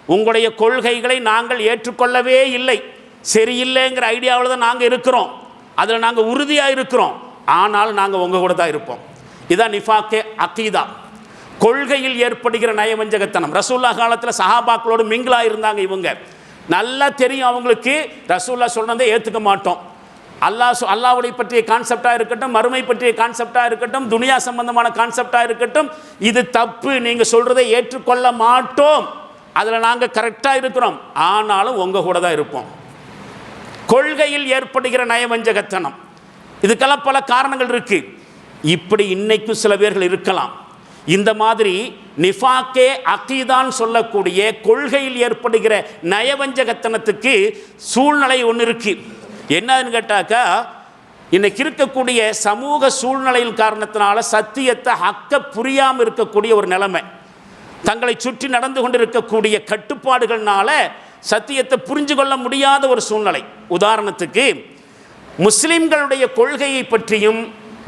உங்களுடைய கொள்கைகளை நாங்கள் ஏற்றுக்கொள்ளவே இல்லை, சரியில்லைங்கிற ஐடியாவில் தான் நாங்கள் இருக்கிறோம், அதில் நாங்கள் உறுதியாக இருக்கிறோம், ஆனால் நாங்கள் உங்கள் கூட தான் இருப்போம். இதான் நிஃபாக்கே அகீதா, கொள்கையில் ஏற்படுகிற நயவஞ்சகத்தனம். ரசூலுல்லாஹ் காலத்தில் சஹாபாக்களோடு மிங்கிலா இருந்தாங்க. இவங்க நல்லா தெரியும் அவங்களுக்கு, ரசூலுல்லாஹ் சொல்றதை ஏற்றுக்க மாட்டோம், அல்லாஹ்வுடைய பற்றிய கான்செப்டாக இருக்கட்டும், மறுமை பற்றிய கான்செப்டாக இருக்கட்டும், துனியா சம்பந்தமான கான்செப்டாக இருக்கட்டும், இது தப்பு, நீங்கள் சொல்றதை ஏற்றுக்கொள்ள மாட்டோம், அதில் நாங்கள் கரெக்டாக இருக்கிறோம், ஆனாலும் உங்கள் கூட தான் இருப்போம். கொள்கையில் ஏற்படுகிற நயவஞ்சகத்தனம், இதுக்கெல்லாம் பல காரணங்கள் இருக்கு. இப்படி இன்னைக்கும் சில பேர்கள் இருக்கலாம். இந்த மாதிரி நிஃபாக்கே அகீதான் சொல்லக்கூடிய கொள்கையில் ஏற்படுகிற நயவஞ்சகத்தனத்துக்கு சூழ்நிலை ஒன்று இருக்கு. என்னன்னு கேட்டாக்கா, இன்னைக்கு இருக்கக்கூடிய சமூக சூழ்நிலையின் காரணத்தினால சத்தியத்தை ஹக்க புரியாமல் இருக்கக்கூடிய ஒரு நிலைமை, தங்களை சுற்றி நடந்து கொண்டிருக்கக்கூடிய கட்டுப்பாடுகள்னால சத்தியத்தை புரிஞ்சு கொள்ள முடியாத ஒரு சூழ்நிலை. உதாரணத்துக்கு, முஸ்லிம்களுடைய கொள்கையை பற்றியும்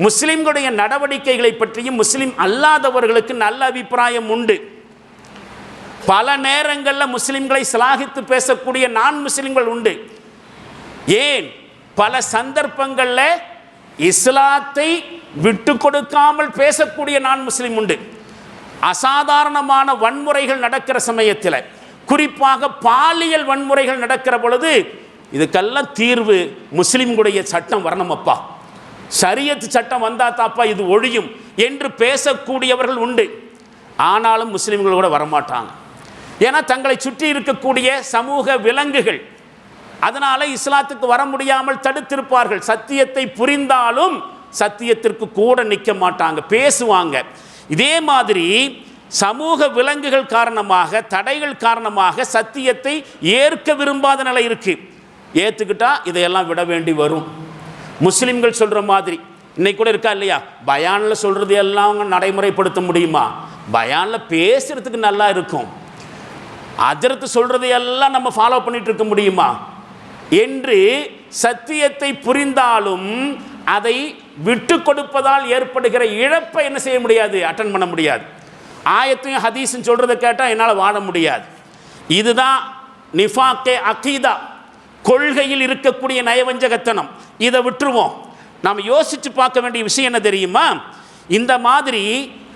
முஸ்லிம்களுடைய நடவடிக்கைகளை பற்றியும் முஸ்லிம் அல்லாதவர்களுக்கு நல்ல அபிப்பிராயம் உண்டு. பல நேரங்களில் முஸ்லிம்களை சிலாகித்து பேசக்கூடிய நான் முஸ்லிம்கள் உண்டு. ஏன், பல சந்தர்ப்பங்களில் இஸ்லாத்தை விட்டு கொடுக்காமல் பேசக்கூடிய நான் முஸ்லிம் உண்டு. அசாதாரணமான வன்முறைகள் நடக்கிற சமயத்தில், குறிப்பாக பாலியல் வன்முறைகள் நடக்கிற பொழுது, இதுக்கெல்லாம் தீர்வு முஸ்லிம்களுடைய சட்டம் வரணுமப்பா, ஷரியத் சட்டம் வந்தா தாப்பா இது ஒழியும் என்று பேசக்கூடியவர்கள் உண்டு. ஆனாலும் முஸ்லிம்கள் கூட வரமாட்டாங்க. ஏன்னா தங்களை சுற்றி இருக்கக்கூடிய சமூக விலங்குகள், அதனால இஸ்லாத்துக்கு வர முடியாமல் தடுத்திருப்பார்கள். சத்தியத்தை புரிந்தாலும் சத்தியத்திற்கு கூட நிற்க மாட்டாங்க, பேசுவாங்க. இதே மாதிரி சமூக விலங்குகள் காரணமாக, தடைகள் காரணமாக சத்தியத்தை ஏற்க விரும்பாத நிலை இருக்கு. ஏற்றுக்கிட்டா இதையெல்லாம் விட வேண்டி வரும். முஸ்லிம்கள் சொல்கிற மாதிரி இன்னைக்கு கூட இருக்கா இல்லையா, பயானில் சொல்கிறது எல்லாம் நடைமுறைப்படுத்த முடியுமா? பயானில் பேசுகிறதுக்கு நல்லா இருக்கும், ஹஜ்ரத் சொல்கிறது எல்லாம் நம்ம ஃபாலோ பண்ணிட்டு இருக்க முடியுமா என்று சத்தியத்தை புரிந்தாலும் அதை விட்டு கொடுப்பதால் ஏற்படுகிற இழப்பை என்ன செய்ய முடியாது, அட்டன் பண்ண முடியாது. ஆயத்தையும் ஹதீஸும் சொல்கிறத கேட்டால் என்னால் வாழ முடியாது. இதுதான் நிஃபாக்கே அகீதா, கொள்கையில் இருக்கக்கூடிய நயவஞ்சகத்தனம். இதை விட்டுருவோம். நாம் யோசித்து பார்க்க வேண்டிய விஷயம் என்ன தெரியுமா? இந்த மாதிரி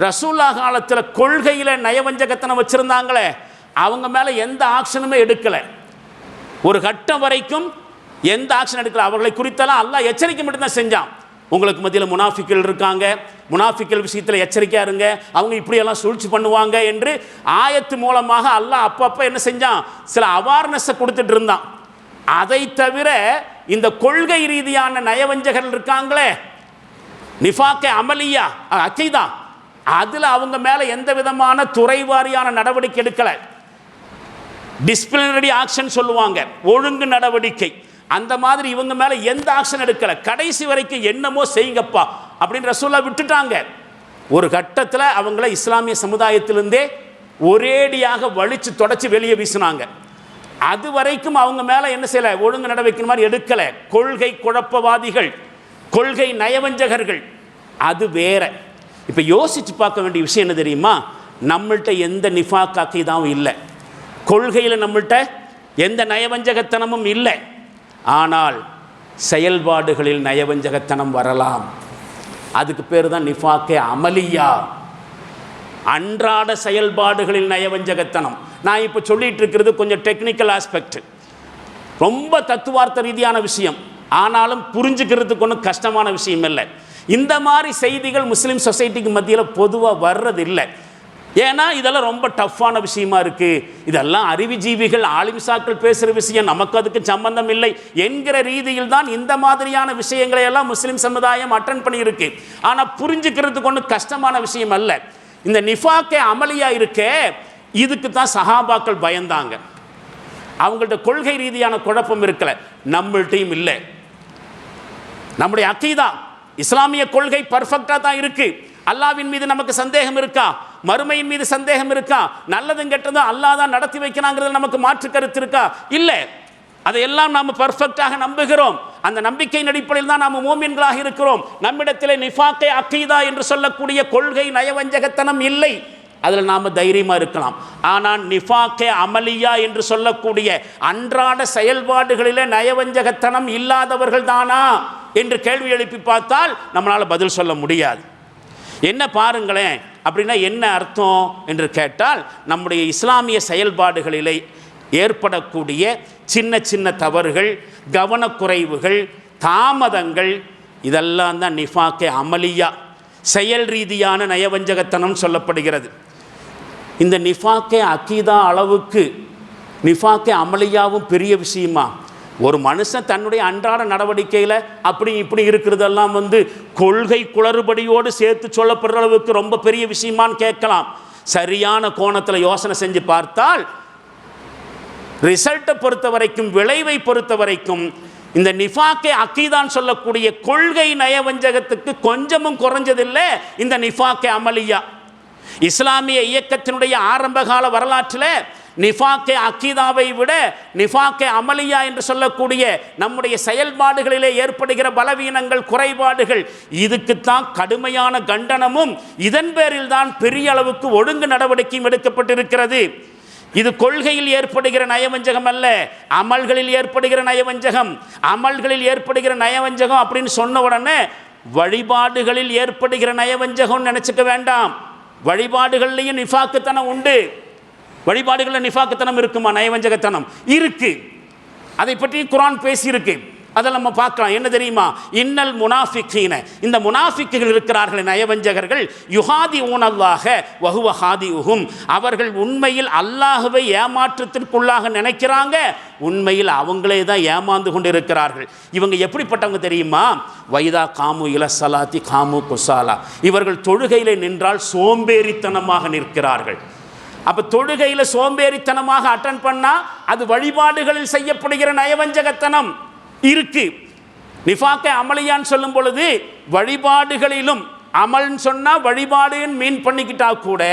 ரசூலுல்லாஹ் காலத்தில் கொள்கையில் நயவஞ்சகத்தனம் வச்சுருந்தாங்களே, அவங்க மேலே எந்த ஆக்ஷனுமே எடுக்கலை. ஒரு கட்டம் வரைக்கும் எந்த ஆக்ஷன் எடுக்கல. அவர்களை குறித்தெல்லாம் அல்லாஹ் எச்சரிக்கை மட்டும்தான் செஞ்சான். உங்களுக்கு மத்தியில் முனாஃபிக்கள் இருக்காங்க, முனாஃபிக்கள் விஷயத்தில் எச்சரிக்கையாக இருங்க, அவங்க இப்படியெல்லாம் சூழ்ச்சி பண்ணுவாங்க என்று ஆயத்து மூலமாக அல்லாஹ் அப்பப்போ என்ன செஞ்சான், சில அவார்னஸை கொடுத்துட்டு இருந்தான். அதை தவிர இந்த கொள்கை ரீதியான நயவஞ்சகர்கள் இருக்காங்களே, நிஃபாக்கே அமலியா அகீதா, அதில் அவங்க மேலே எந்த விதமான துறைவாரியான நடவடிக்கை எடுக்கலை. டிசிப்ளினரி ஆக்ஷன் சொல்லுவாங்க, ஒழுங்கு நடவடிக்கை, அந்த மாதிரி இவங்க மேலே எந்த ஆக்ஷன் எடுக்கலை. கடைசி வரைக்கும் என்னமோ செய்யுங்கப்பா அப்படின்னு ரசூலுல்லாஹ் விட்டுட்டாங்க. ஒரு கட்டத்தில் அவங்கள இஸ்லாமிய சமுதாயத்திலிருந்தே ஒரேடியாக வலிச்சு தொடச்சி வெளியே வீசினாங்க. அது வரைக்கும் அவங்க மேலே என்ன செய்யலை, ஒழுங்கு நடவடிக்கை மாதிரி எடுக்கலை. கொள்கை குழப்பவாதிகள், கொள்கை நயவஞ்சகர்கள், அது வேற. இப்போ யோசித்து பார்க்க வேண்டிய விஷயம் என்ன தெரியுமா? நம்மள்கிட்ட எந்த நிஃபாக் அகீதாவும் இல்லை, கொள்கையில் நம்மள்கிட்ட எந்த நயவஞ்சகத்தனமும் இல்லை. ஆனால் செயல்பாடுகளில் நயவஞ்சகத்தனம் வரலாம். அதுக்கு பேர் தான் நிஃபாக்கே அமலியா, அன்றாட செயல்பாடுகளில் நயவஞ்சகத்தனம். நான் இப்போ சொல்லிட்டு இருக்கிறது கொஞ்சம் டெக்னிக்கல் ஆஸ்பெக்ட், ரொம்ப தத்துவார்த்த ரீதியான விஷயம், ஆனாலும் புரிஞ்சுக்கிறதுக்கு ஒன்றும் கஷ்டமான விஷயம் இல்லை. இந்த மாதிரி செய்திகள் முஸ்லீம் சொசைட்டிக்கு மத்தியில் பொதுவாக வர்றது இல்லை. ஏன்னா இதெல்லாம் ரொம்ப டஃப்பான விஷயமா இருக்குது, இதெல்லாம் அறிவுஜீவிகள் ஆலிம்சாக்கள் பேசுகிற விஷயம், நமக்கு அதுக்கு சம்பந்தம் இல்லை என்கிற ரீதியில் தான் இந்த மாதிரியான விஷயங்களை எல்லாம் முஸ்லீம் சமுதாயம் அட்டன் பண்ணியிருக்கு. ஆனால் புரிஞ்சுக்கிறதுக்கு ஒன்றும் கஷ்டமான விஷயம் அல்ல. இந்த நிஃபாக்கே அமலியா இருக்கே, இதுக்கு தான் சஹாபாக்கள் பயந்தாங்க. அவங்கள்ட்ட கொள்கை ரீதியான குழப்பம் இருக்கல, நம்மள்ட்டையும் இல்லை. நம்முடைய அகீதா இஸ்லாமிய கொள்கை பர்ஃபெக்டாக தான் இருக்கு. அல்லாஹ்வின் மீது நமக்கு சந்தேகம் இருக்கா? மறுமையின் மீது சந்தேகம் இருக்கா? நல்லதும் கெட்டதும் அல்லாஹ் தான் நடத்தி வைக்கிறாங்கிறது நமக்கு மாற்று கருத்து இருக்கா? இல்லை. அதையெல்லாம் நாம் பர்ஃபெக்டாக நம்புகிறோம். அந்த நம்பிக்கையின் அடிப்படையில் தான் நாம் மோமின்களாக இருக்கிறோம். நம்மிடத்திலே நிஃபாக்கே அகீதா என்று சொல்லக்கூடிய கொள்கை நயவஞ்சகத்தனம் இல்லை, அதில் நாம் தைரியமாக இருக்கலாம். ஆனால் நிஃபாக்கே அமலியா என்று சொல்லக்கூடிய அன்றாட செயல்பாடுகளிலே நயவஞ்சகத்தனம் இல்லாதவர்கள் தானா என்று கேள்வி எழுப்பி பார்த்தால் நம்மளால் பதில் சொல்ல முடியாது. என்ன பாருங்களேன், அப்படின்னா என்ன அர்த்தம் என்று கேட்டால், நம்முடைய இஸ்லாமிய செயல்பாடுகளிலே ஏற்படக்கூடிய சின்ன சின்ன தவறுகள், கவனக்குறைவுகள், தாமதங்கள், இதெல்லாம் தான் நிஃபாக்கே அமலியா, செயல் ரீதியான நயவஞ்சகத்தனம் சொல்லப்படுகிறது. இந்த நிஃபாக்கே அகீதா அளவுக்கு நிஃபாக்கே அமலியாவும் பெரிய விஷயமா? ஒரு மனுஷன் தன்னுடைய அன்றாட நடவடிக்கையில் அப்படி இப்படி இருக்கிறதெல்லாம் கொள்கை குளறுபடியோடு சேர்த்து சொல்லப்படுற அளவுக்கு ரொம்ப பெரிய விஷயமான்னு கேட்கலாம். சரியான கோணத்தில் யோசனை செஞ்சு பார்த்தால் ரிசல்ட்டை பொறுத்த வரைக்கும், விளைவை பொறுத்த வரைக்கும் இந்த நிஃபாக்கே அகீதான் சொல்லக்கூடிய கொள்கை நயவஞ்சகத்துக்கு கொஞ்சமும் குறைஞ்சதில்லை இந்த நிஃபாக்கே அமலியா. இஸ்லாமிய இயக்கத்தினுடைய ஆரம்பகால வரலாற்றில் நிஃபாக்கே அகீதாவை விட நிஃபாக்கே அமலியா என்று சொல்லக்கூடிய நம்முடைய செயல்பாடுகளிலே ஏற்படுகிற பலவீனங்கள், குறைபாடுகள், இதுக்குத்தான் கடுமையான கண்டனமும் இதன் பேரில் தான் பெரிய அளவுக்கு ஒழுங்கு நடவடிக்கையும் எடுக்கப்பட்டிருக்கிறது. இது கொள்கையில் ஏற்படுகிற நயவஞ்சகம் அல்ல, அமல்களில் ஏற்படுகிற நயவஞ்சகம். அமல்களில் ஏற்படுகிற நயவஞ்சகம் அப்படின்னு சொன்ன உடனே வழிபாடுகளில் ஏற்படுகிற நயவஞ்சகம் நினைச்சுக்க வேண்டாம். வழிபாடுகள்லையும் நிஃபாக்குத்தனம் உண்டு. வழிபாடுகளில் நிஃபாக்குத்தனம் இருக்குமா? நயவஞ்சகத்தனம் இருக்கு. அதை பற்றி குர்ஆன் பேசியிருக்கு, அதை நம்ம பார்க்கலாம். என்ன தெரியுமா? இன்னல் முனாஃபிகீன, இந்த முனாஃபிக்குகள் இருக்கிறார்கள், நயவஞ்சகர்கள், யுஹாதிஊன அல்லாஹ வஹுவ ஹாதிஉஹும், அவர்கள் உண்மையில் அல்லாஹ்வை ஏமாற்றத்திற்குள்ளாக நினைக்கிறாங்க, உண்மையில் அவங்களே தான் ஏமாந்து கொண்டு இருக்கிறார்கள். இவங்க எப்படிப்பட்டவங்க தெரியுமா? வைதா காமு இல சலாத்தி காமு குசாலா, இவர்கள் தொழுகையில் நின்றால் சோம்பேறித்தனமாக நிற்கிறார்கள். அப்போ தொழுகையில் சோம்பேறித்தனமாக அட்டன் பண்ணால் அது வழிபாடுகளில் செய்யப்படுகிற நயவஞ்சகத்தனம் இருக்கு. நிஃபாக்கே அமலியான்னு சொல்லும் பொழுது வழிபாடுகளிலும், அமல்னு சொன்னால் வழிபாடுன்னு மீன் பண்ணிக்கிட்டா கூட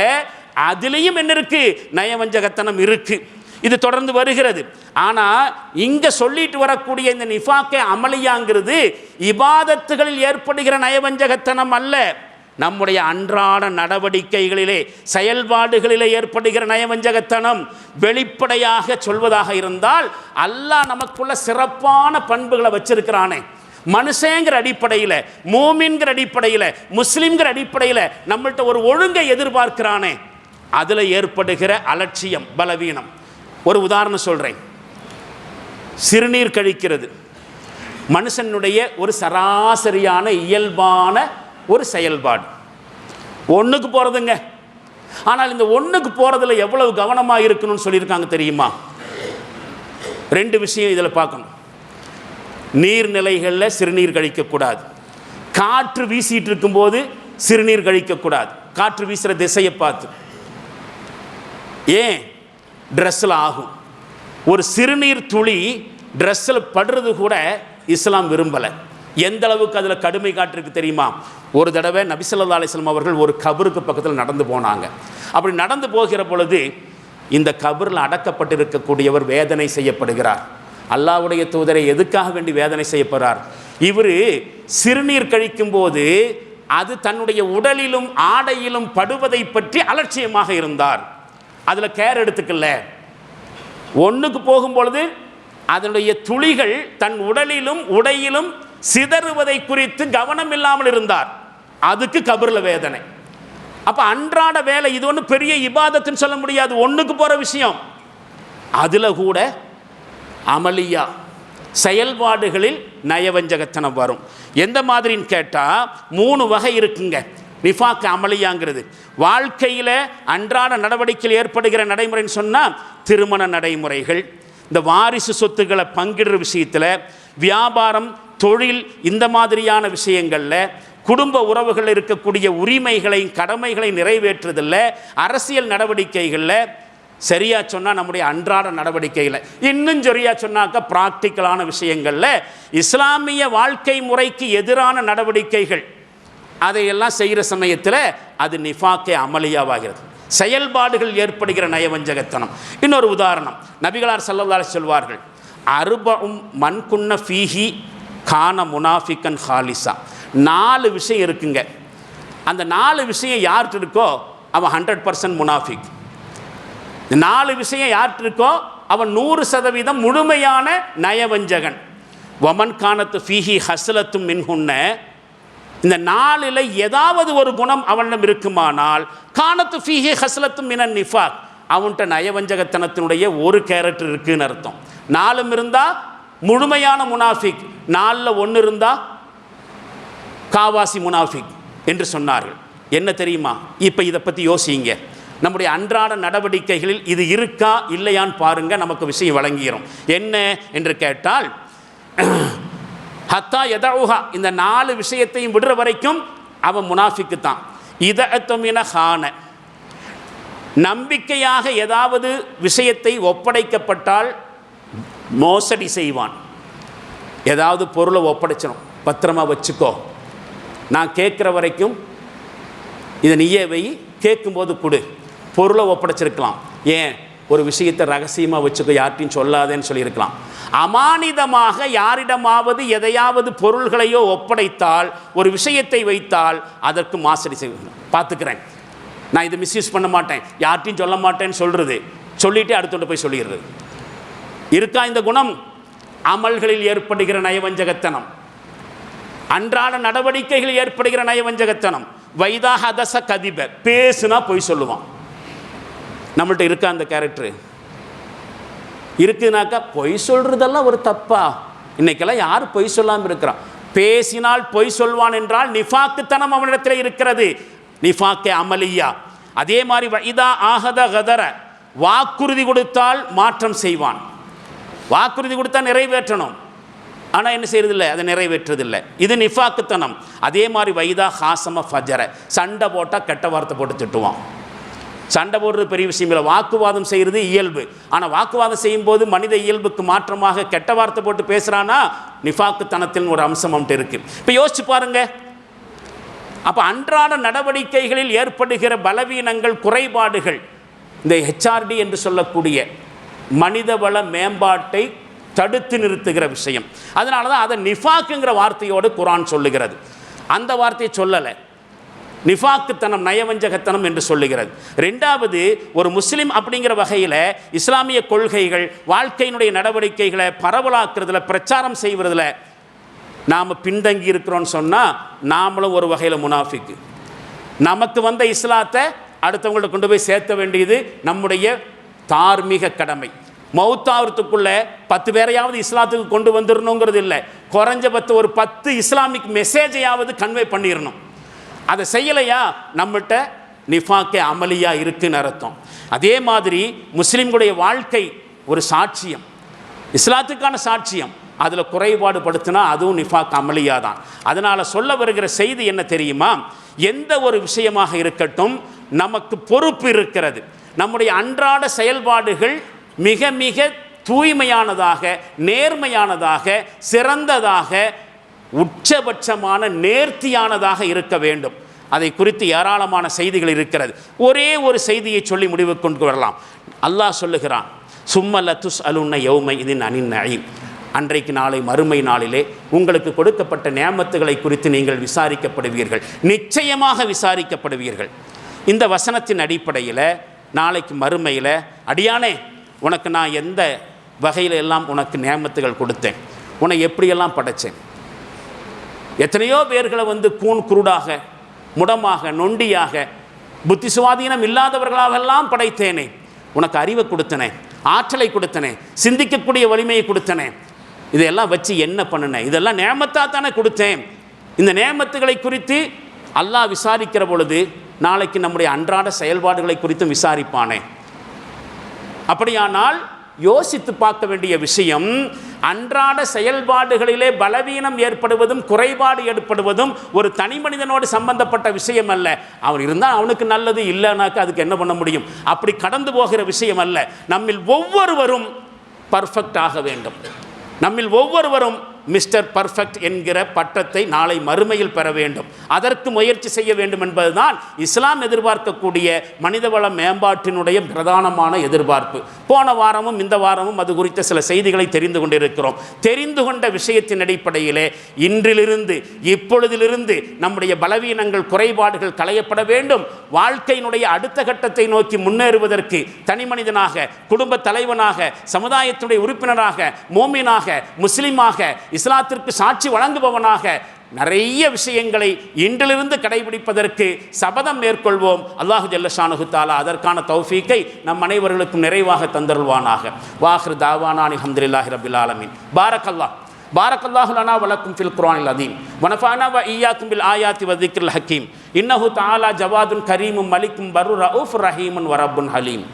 அதுலேயும் என்ன இருக்கு? நயவஞ்சகத்தனம் இருக்கு. இது தொடர்ந்து வருகிறது. ஆனால் இங்கே சொல்லிட்டு வரக்கூடிய இந்த நிஃபாக்கே அமலியாங்கிறது இபாதத்துகளில் ஏற்படுகிற நயவஞ்சகத்தனம் அல்ல, நம்முடைய அன்றாட நடவடிக்கைகளிலே செயல்பாடுகளிலே ஏற்படுகிற நயவஞ்சகத்தனம். வெளிப்படையாக சொல்வதாக இருந்தால் அல்லாஹ் நமக்குள்ள சிறப்பான பண்புகளை வச்சிருக்கிறானே, மனுஷங்கிற அடிப்படையில், மூமின்கிற அடிப்படையில், முஸ்லிம்கிற அடிப்படையில் நம்மள்கிட்ட ஒரு ஒழுங்கை எதிர்பார்க்கிறானே, அதில் ஏற்படுகிற அலட்சியம், பலவீனம். ஒரு உதாரணம் சொல்கிறேன். சிறுநீர் கழிக்கிறது மனுஷனுடைய ஒரு சராசரியான இயல்பான ஒரு செயல்பாடு. ஒன்றுக்கு போகிறதுங்க. ஆனால் இந்த ஒன்றுக்கு போகிறதுல எவ்வளவு கவனமாக இருக்கணும்னு சொல்லியிருக்காங்க தெரியுமா? 2 விஷயம் இதில் பார்க்கணும். நீர்நிலைகளில் சிறுநீர் கழிக்கக்கூடாது. காற்று வீசிட்டு இருக்கும்போது சிறுநீர் கழிக்கக்கூடாது. காற்று வீசுகிற திசையை பார்த்து. ஏன்? ட்ரெஸ்ஸில் ஆகும். ஒரு சிறுநீர் துளி ட்ரெஸ்ஸில் படுறது கூட இஸ்லாம் விரும்பலை. எந்த அளவுக்கு அதில் கடுமை காட்டிருக்கு தெரியுமா? ஒரு தடவை நபி ஸல்லல்லாஹு அலைஹி வஸல்லம் அவர்கள் ஒரு கபருக்கு பக்கத்தில் நடந்து போனாங்க. அப்படி நடந்து போகிற பொழுது இந்த கபரில் அடக்கப்பட்டிருக்கக்கூடியவர் வேதனை செய்யப்படுகிறார். அல்லாஹ்வுடைய தூதரை எதுக்காக வேண்டி வேதனை செய்யப்படுறார்? இவர் சிறுநீர் கழிக்கும் போது அது தன்னுடைய உடலிலும் ஆடையிலும் படுவதை பற்றி அலட்சியமாக இருந்தார். அதில் கேர் எடுத்துக்கல. ஒன்றுக்கு போகும்பொழுது அதனுடைய துளிகள் தன் உடலிலும் உடையிலும் சிதறுவதை குறித்து கவனம் இல்லாமல் இருந்தார். அதுக்கு கபரில் வேதனை. அப்போ அன்றாட வேலை இது ஒன்றும் பெரிய இபாதத்துன்னு சொல்ல முடியாது, ஒன்றுக்கு போகிற விஷயம். அதில் கூட அமலியா செயல்பாடுகளில் நயவஞ்சகத்தனம் வரும். எந்த மாதிரின்னு கேட்டால் 3 வகை இருக்குங்க நிஃபாக் அமலியாங்கிறது. வாழ்க்கையில் அன்றாட நடவடிக்கையில் ஏற்படுகிற நடைமுறைன்னு சொன்னால் திருமண நடைமுறைகள், இந்த வாரிசு சொத்துக்களை பங்கிடுற விஷயத்தில், வியாபாரம், தொழில், இந்த மாதிரியான விஷயங்களில், குடும்ப உறவுகளில் இருக்கக்கூடிய உரிமைகளை கடமைகளை நிறைவேற்றுதில்லை, அரசியல் நடவடிக்கைகளில், சரியாக சொன்னால் நம்முடைய அன்றாட நடவடிக்கையில், இன்னும் சரியாக சொன்னாக்க ப்ராக்டிக்கலான விஷயங்களில், இஸ்லாமிய வாழ்க்கை முறைக்கு எதிரான நடவடிக்கைகள் அதையெல்லாம் செய்கிற சமயத்தில் அது நிஃபாக்கே அமலியாவாகிறது. செயல்பாடுகள் ஏற்படுகிற நயவஞ்சகத்தனம். இன்னொரு உதாரணம், நபிகளார் ஸல்லல்லாஹு அலைஹி சொல்வார்கள், அர்பஉம் மன் குன்ன ஃபீஹி கான முனாஃபிகன் ஹாலிஸா. 4 விஷயம் இருக்குங்க. அந்த 4 விஷயம் யார்கிட்ட இருக்கோ அவன் 100% முனாஃபிக். 4 விஷயம் யார்கிட்ட இருக்கோ அவன் 100% முழுமையான நயவஞ்சகன். வமன் கானத்து ஃபீஹி ஹஸ்லத்தும் மின்ஹுன்ன. இந்த 4ல் ஏதாவது ஒரு குணம் அவனிடம் இருக்குமானால் கானத்து ஃபீஹி ஹஸ்லத்தும் மினன் நிஃபாக், அவன்கிட்ட நயவஞ்சகத்தனத்தினுடைய ஒரு கேரக்டர் இருக்குன்னு அர்த்தம். 4 இருந்தால் முழுமையான முனாஃபிக், 4ல் 1 இருந்தால் காவாசி முனாஃபிக் என்று சொன்னார்கள். என்ன தெரியுமா? இப்போ இதை பற்றி யோசிங்க. நம்முடைய அன்றாட நடவடிக்கைகளில் இது இருக்கா இல்லையான்னு பாருங்க, நமக்கு விஷயம் வழங்கிடும். என்ன என்று கேட்டால், ஹத்தா யதஉஹா, இந்த 4 விஷயத்தையும் விடுற வரைக்கும் அவன் முனாஃபிக்கு தான். இதஅத்தமின ஹான, நம்பிக்கையாக ஏதாவது விஷயத்தை ஒப்படைக்கப்பட்டால் மோசடி செய்வான். ஏதாவது பொருளை ஒப்படைச்சிடும், பத்திரமா வச்சுக்கோ, நான் கேட்குற வரைக்கும் இதை நீயே வை, கேட்கும்போது கொடு. பொருளை ஒப்படைச்சிருக்கலாம், ஏன் ஒரு விஷயத்தை ரகசியமாக வச்சுக்கோ, யார்ட்டையும் சொல்லாதேன்னு சொல்லியிருக்கலாம். அமானிதமாக யாரிடமாவது எதையாவது பொருள்களையோ ஒப்படைத்தால், ஒரு விஷயத்தை வைத்தால் அதற்கு மாசடி செய்வேன், பார்த்துக்கிறேன், நான் இதை மிஸ்யூஸ் பண்ண மாட்டேன், யார்ட்டையும் சொல்ல மாட்டேன்னு சொல்கிறது, சொல்லிவிட்டு அடுத்தோண்டு போய் சொல்லிடுறது. இருக்கா இந்த குணம்? அமல்களில் ஏற்படுகிற நயவஞ்சகத்தனம், அன்றாட நடவடிக்கைகளில் ஏற்படுகிற நயவஞ்சகத்தனம். வைதா ஹதச கதிப, பேசுனா பொய் சொல்லுவான். நம்மள்ட்ட இருக்கா அந்த கேரக்டரு? இருக்குனாக்கா பொய் சொல்கிறதெல்லாம் ஒரு தப்பா? இன்னைக்கெல்லாம் யார் பொய் சொல்லாமல் இருக்கிறான்? பேசினால் பொய் சொல்வான் என்றால் நிஃபாக்குத்தனம் அவனிடத்தில் இருக்கிறது, நிஃபாக்கே அமலியா. அதே மாதிரி வைதா ஆஹத கதர, வாக்குறுதி கொடுத்தால் மாற்றம் செய்வான். வாக்குறுதி கொடுத்தா நிறைவேற்றணும், ஆனால் என்ன செய்யறதில்லை, அதை நிறைவேற்றதில்லை. இது நிஃபாக்குத்தனம். அதே மாதிரி வைதா ஹாசம ஃபஜர, சண்டை போட்டால் கெட்ட வார்த்தை போட்டு திட்டுவான். சண்டை போடுறது பெரிய விஷயம் இல்லை, வாக்குவாதம் செய்கிறது இயல்பு. ஆனால் வாக்குவாதம் செய்யும்போது மனித இயல்புக்கு மாற்றமாக கெட்ட வார்த்தை போட்டு பேசுகிறான்னா நிஃபாக்குத்தனத்தின் ஒரு அம்சம் அவன்ட்டு இருக்குது. இப்போ யோசிச்சு பாருங்க. அப்போ அன்றாட நடவடிக்கைகளில் ஏற்படுகிற பலவீனங்கள், குறைபாடுகள், இந்த ஹெச்ஆர்டி என்று சொல்லக்கூடிய மனிதவள மேம்பாட்டை தடுத்து நிறுத்துகிற விஷயம். அதனால தான் அதை நிஃபாக்குங்கிற வார்த்தையோடு குர்ஆன் சொல்லுகிறது. அந்த வார்த்தையை சொல்லலை, நிஃபாக்குத்தனம், நயவஞ்சகத்தனம் என்று சொல்லுகிறது. ரெண்டாவது, ஒரு முஸ்லிம் அப்படிங்கிற வகையில் இஸ்லாமிய கொள்கைகள், வாழ்க்கையினுடைய நடவடிக்கைகளை பரவலாக்குறதுல, பிரச்சாரம் செய்வதில் நாம் பின்தங்கி இருக்கிறோன்னு சொன்னால் நாமளும் ஒரு வகையில் முனாஃபிக்கு. நமக்கு வந்த இஸ்லாத்தை அடுத்தவங்கள்ட்ட கொண்டு போய் சேர்த்த வேண்டியது நம்முடைய தார்மீக கடமை. மௌத்தாவதுக்குள்ளே 10 பேரையாவது இஸ்லாத்துக்கு கொண்டு வந்துடணுங்கிறது இல்லை, குறைஞ்சபட்ச ஒரு 10 இஸ்லாமிக் மெசேஜையாவது கன்வே பண்ணிடணும். அதை செய்யலையா நம்மகிட்ட நிஃபாக்கே அமலியா இருக்குன்னு அர்த்தம். அதே மாதிரி முஸ்லீம்களுடைய வாழ்க்கை ஒரு சாட்சியம், இஸ்லாத்துக்கான சாட்சியம். அதில் குறைபாடு படுத்தினா அதுவும் நிஃபாக் அமலியா தான். அதனால் சொல்ல வருகிற செய்தி என்ன தெரியுமா? எந்த ஒரு விஷயமாக இருக்கட்டும், நமக்கு பொறுப்பு இருக்கிறது. நம்முடைய அன்றாட செயல்பாடுகள் மிக மிக தூய்மையானதாக, நேர்மையானதாக, சிறந்ததாக, உச்சபட்சமான நேர்த்தியானதாக இருக்க வேண்டும். அதை குறித்து ஏராளமான செய்திகள் இருக்கிறது. ஒரே ஒரு செய்தியை சொல்லி முடிவு கொண்டு வரலாம். அல்லாஹ் சொல்லுகிறான், சும்மல துஸ் அலுன்ன யௌமை இதின் அனின் நயீம். அன்றைக்கு நாளை மறுமை நாளிலே உங்களுக்கு கொடுக்கப்பட்ட நியாமத்துகளை குறித்து நீங்கள் விசாரிக்கப்படுவீர்கள், நிச்சயமாக விசாரிக்கப்படுவீர்கள். இந்த வசனத்தின் அடிப்படையில் நாளைக்கு மறுமையில், அடியானே உனக்கு நான் எந்த வகையில் எல்லாம் உனக்கு நியாமத்துகள் கொடுத்தேன், உன்னை எப்படியெல்லாம் படைத்தேன், எத்தனையோ பேர்களை கூன் குருடாக, முடமாக, நொண்டியாக, புத்தி சுவாதீனம் இல்லாதவர்களாகெல்லாம் படைத்தேனே, உனக்கு அறிவை கொடுத்தனே, ஆற்றலை கொடுத்தனே, சிந்திக்கக்கூடிய வலிமையை கொடுத்தனே, இதையெல்லாம் வச்சு என்ன பண்ணினேன்? இதெல்லாம் நேமத்தாக தானே கொடுத்தேன். இந்த நேமத்துகளை குறித்து அல்லாஹ் விசாரிக்கிற பொழுது நாளைக்கு நம்முடைய அன்றாட செயல்பாடுகளை குறித்தும் விசாரிப்பானே. அப்படியானால் யோசித்து பார்க்க வேண்டிய விஷயம், அன்றாட செயல்பாடுகளிலே பலவீனம் ஏற்படுவதும் குறைபாடு ஏற்படுவதும் ஒரு தனி மனிதனோடு சம்பந்தப்பட்ட விஷயம் அல்ல. அவன் இருந்தால் அவனுக்கு நல்லது, இல்லைனாக்கா அதுக்கு என்ன பண்ண முடியும்? அப்படி கடந்து போகிற விஷயம் அல்ல. நம்மில் ஒவ்வொருவரும் பர்ஃபெக்ட் ஆக வேண்டும். நம்மில் ஒவ்வொருவரும் மிஸ்டர் பர்ஃபெக்ட் என்கிற பட்டத்தை நாளை மறுமையில் பெற வேண்டும். அதற்கு முயற்சி செய்ய வேண்டும் என்பதுதான் இஸ்லாம் எதிர்பார்க்கக்கூடிய மனிதவள மேம்பாட்டினுடைய பிரதானமான எதிர்பார்ப்பு. போன வாரமும் இந்த வாரமும் அது குறித்த சில செய்திகளை தெரிந்து கொண்டிருக்கிறோம். தெரிந்து கொண்ட விஷயத்தின் அடிப்படையிலே இன்றிலிருந்து, இப்பொழுதிலிருந்து நம்முடைய பலவீனங்கள், குறைபாடுகள் களையப்பட வேண்டும். வாழ்க்கையினுடைய அடுத்த கட்டத்தை நோக்கி முன்னேறுவதற்கு தனி மனிதனாக, குடும்ப தலைவனாக, சமுதாயத்தினுடைய உறுப்பினராக, மோமினாக, முஸ்லிமாக, இஸ்லாத்திற்கு சாட்சி வழங்குபவனாக நிறைய விஷயங்களை இன்றிலிருந்து கடைபிடிப்பதற்கு சபதம் மேற்கொள்வோம். அல்லாஹு ஜல்ல ஷானுஹு தஆலா அதற்கான தௌஃபீக்கை நம் அனைவர்களுக்கும் நிறைவாக தந்தருள்வானாக. வாஹிர் தாவானா அல்ஹம்துலில்லாஹி ரப்பில் ஆலமீன். பாரக்கல்லாஹு லனா வ லக்கும் ஃபில் குர்ஆனில் அதீம் வ நஃபஅனா வ இய்யாக்கும் பில் ஆயாத்தி வ ذிக்ரில் ஹக்கீம். இன்னஹு தஆலா ஜவாதுன் கரீமும் மலிக்கும் பர்ரு ரഊஃபுர் ரஹீமுன் வ ரப்புன் ஹலீம்.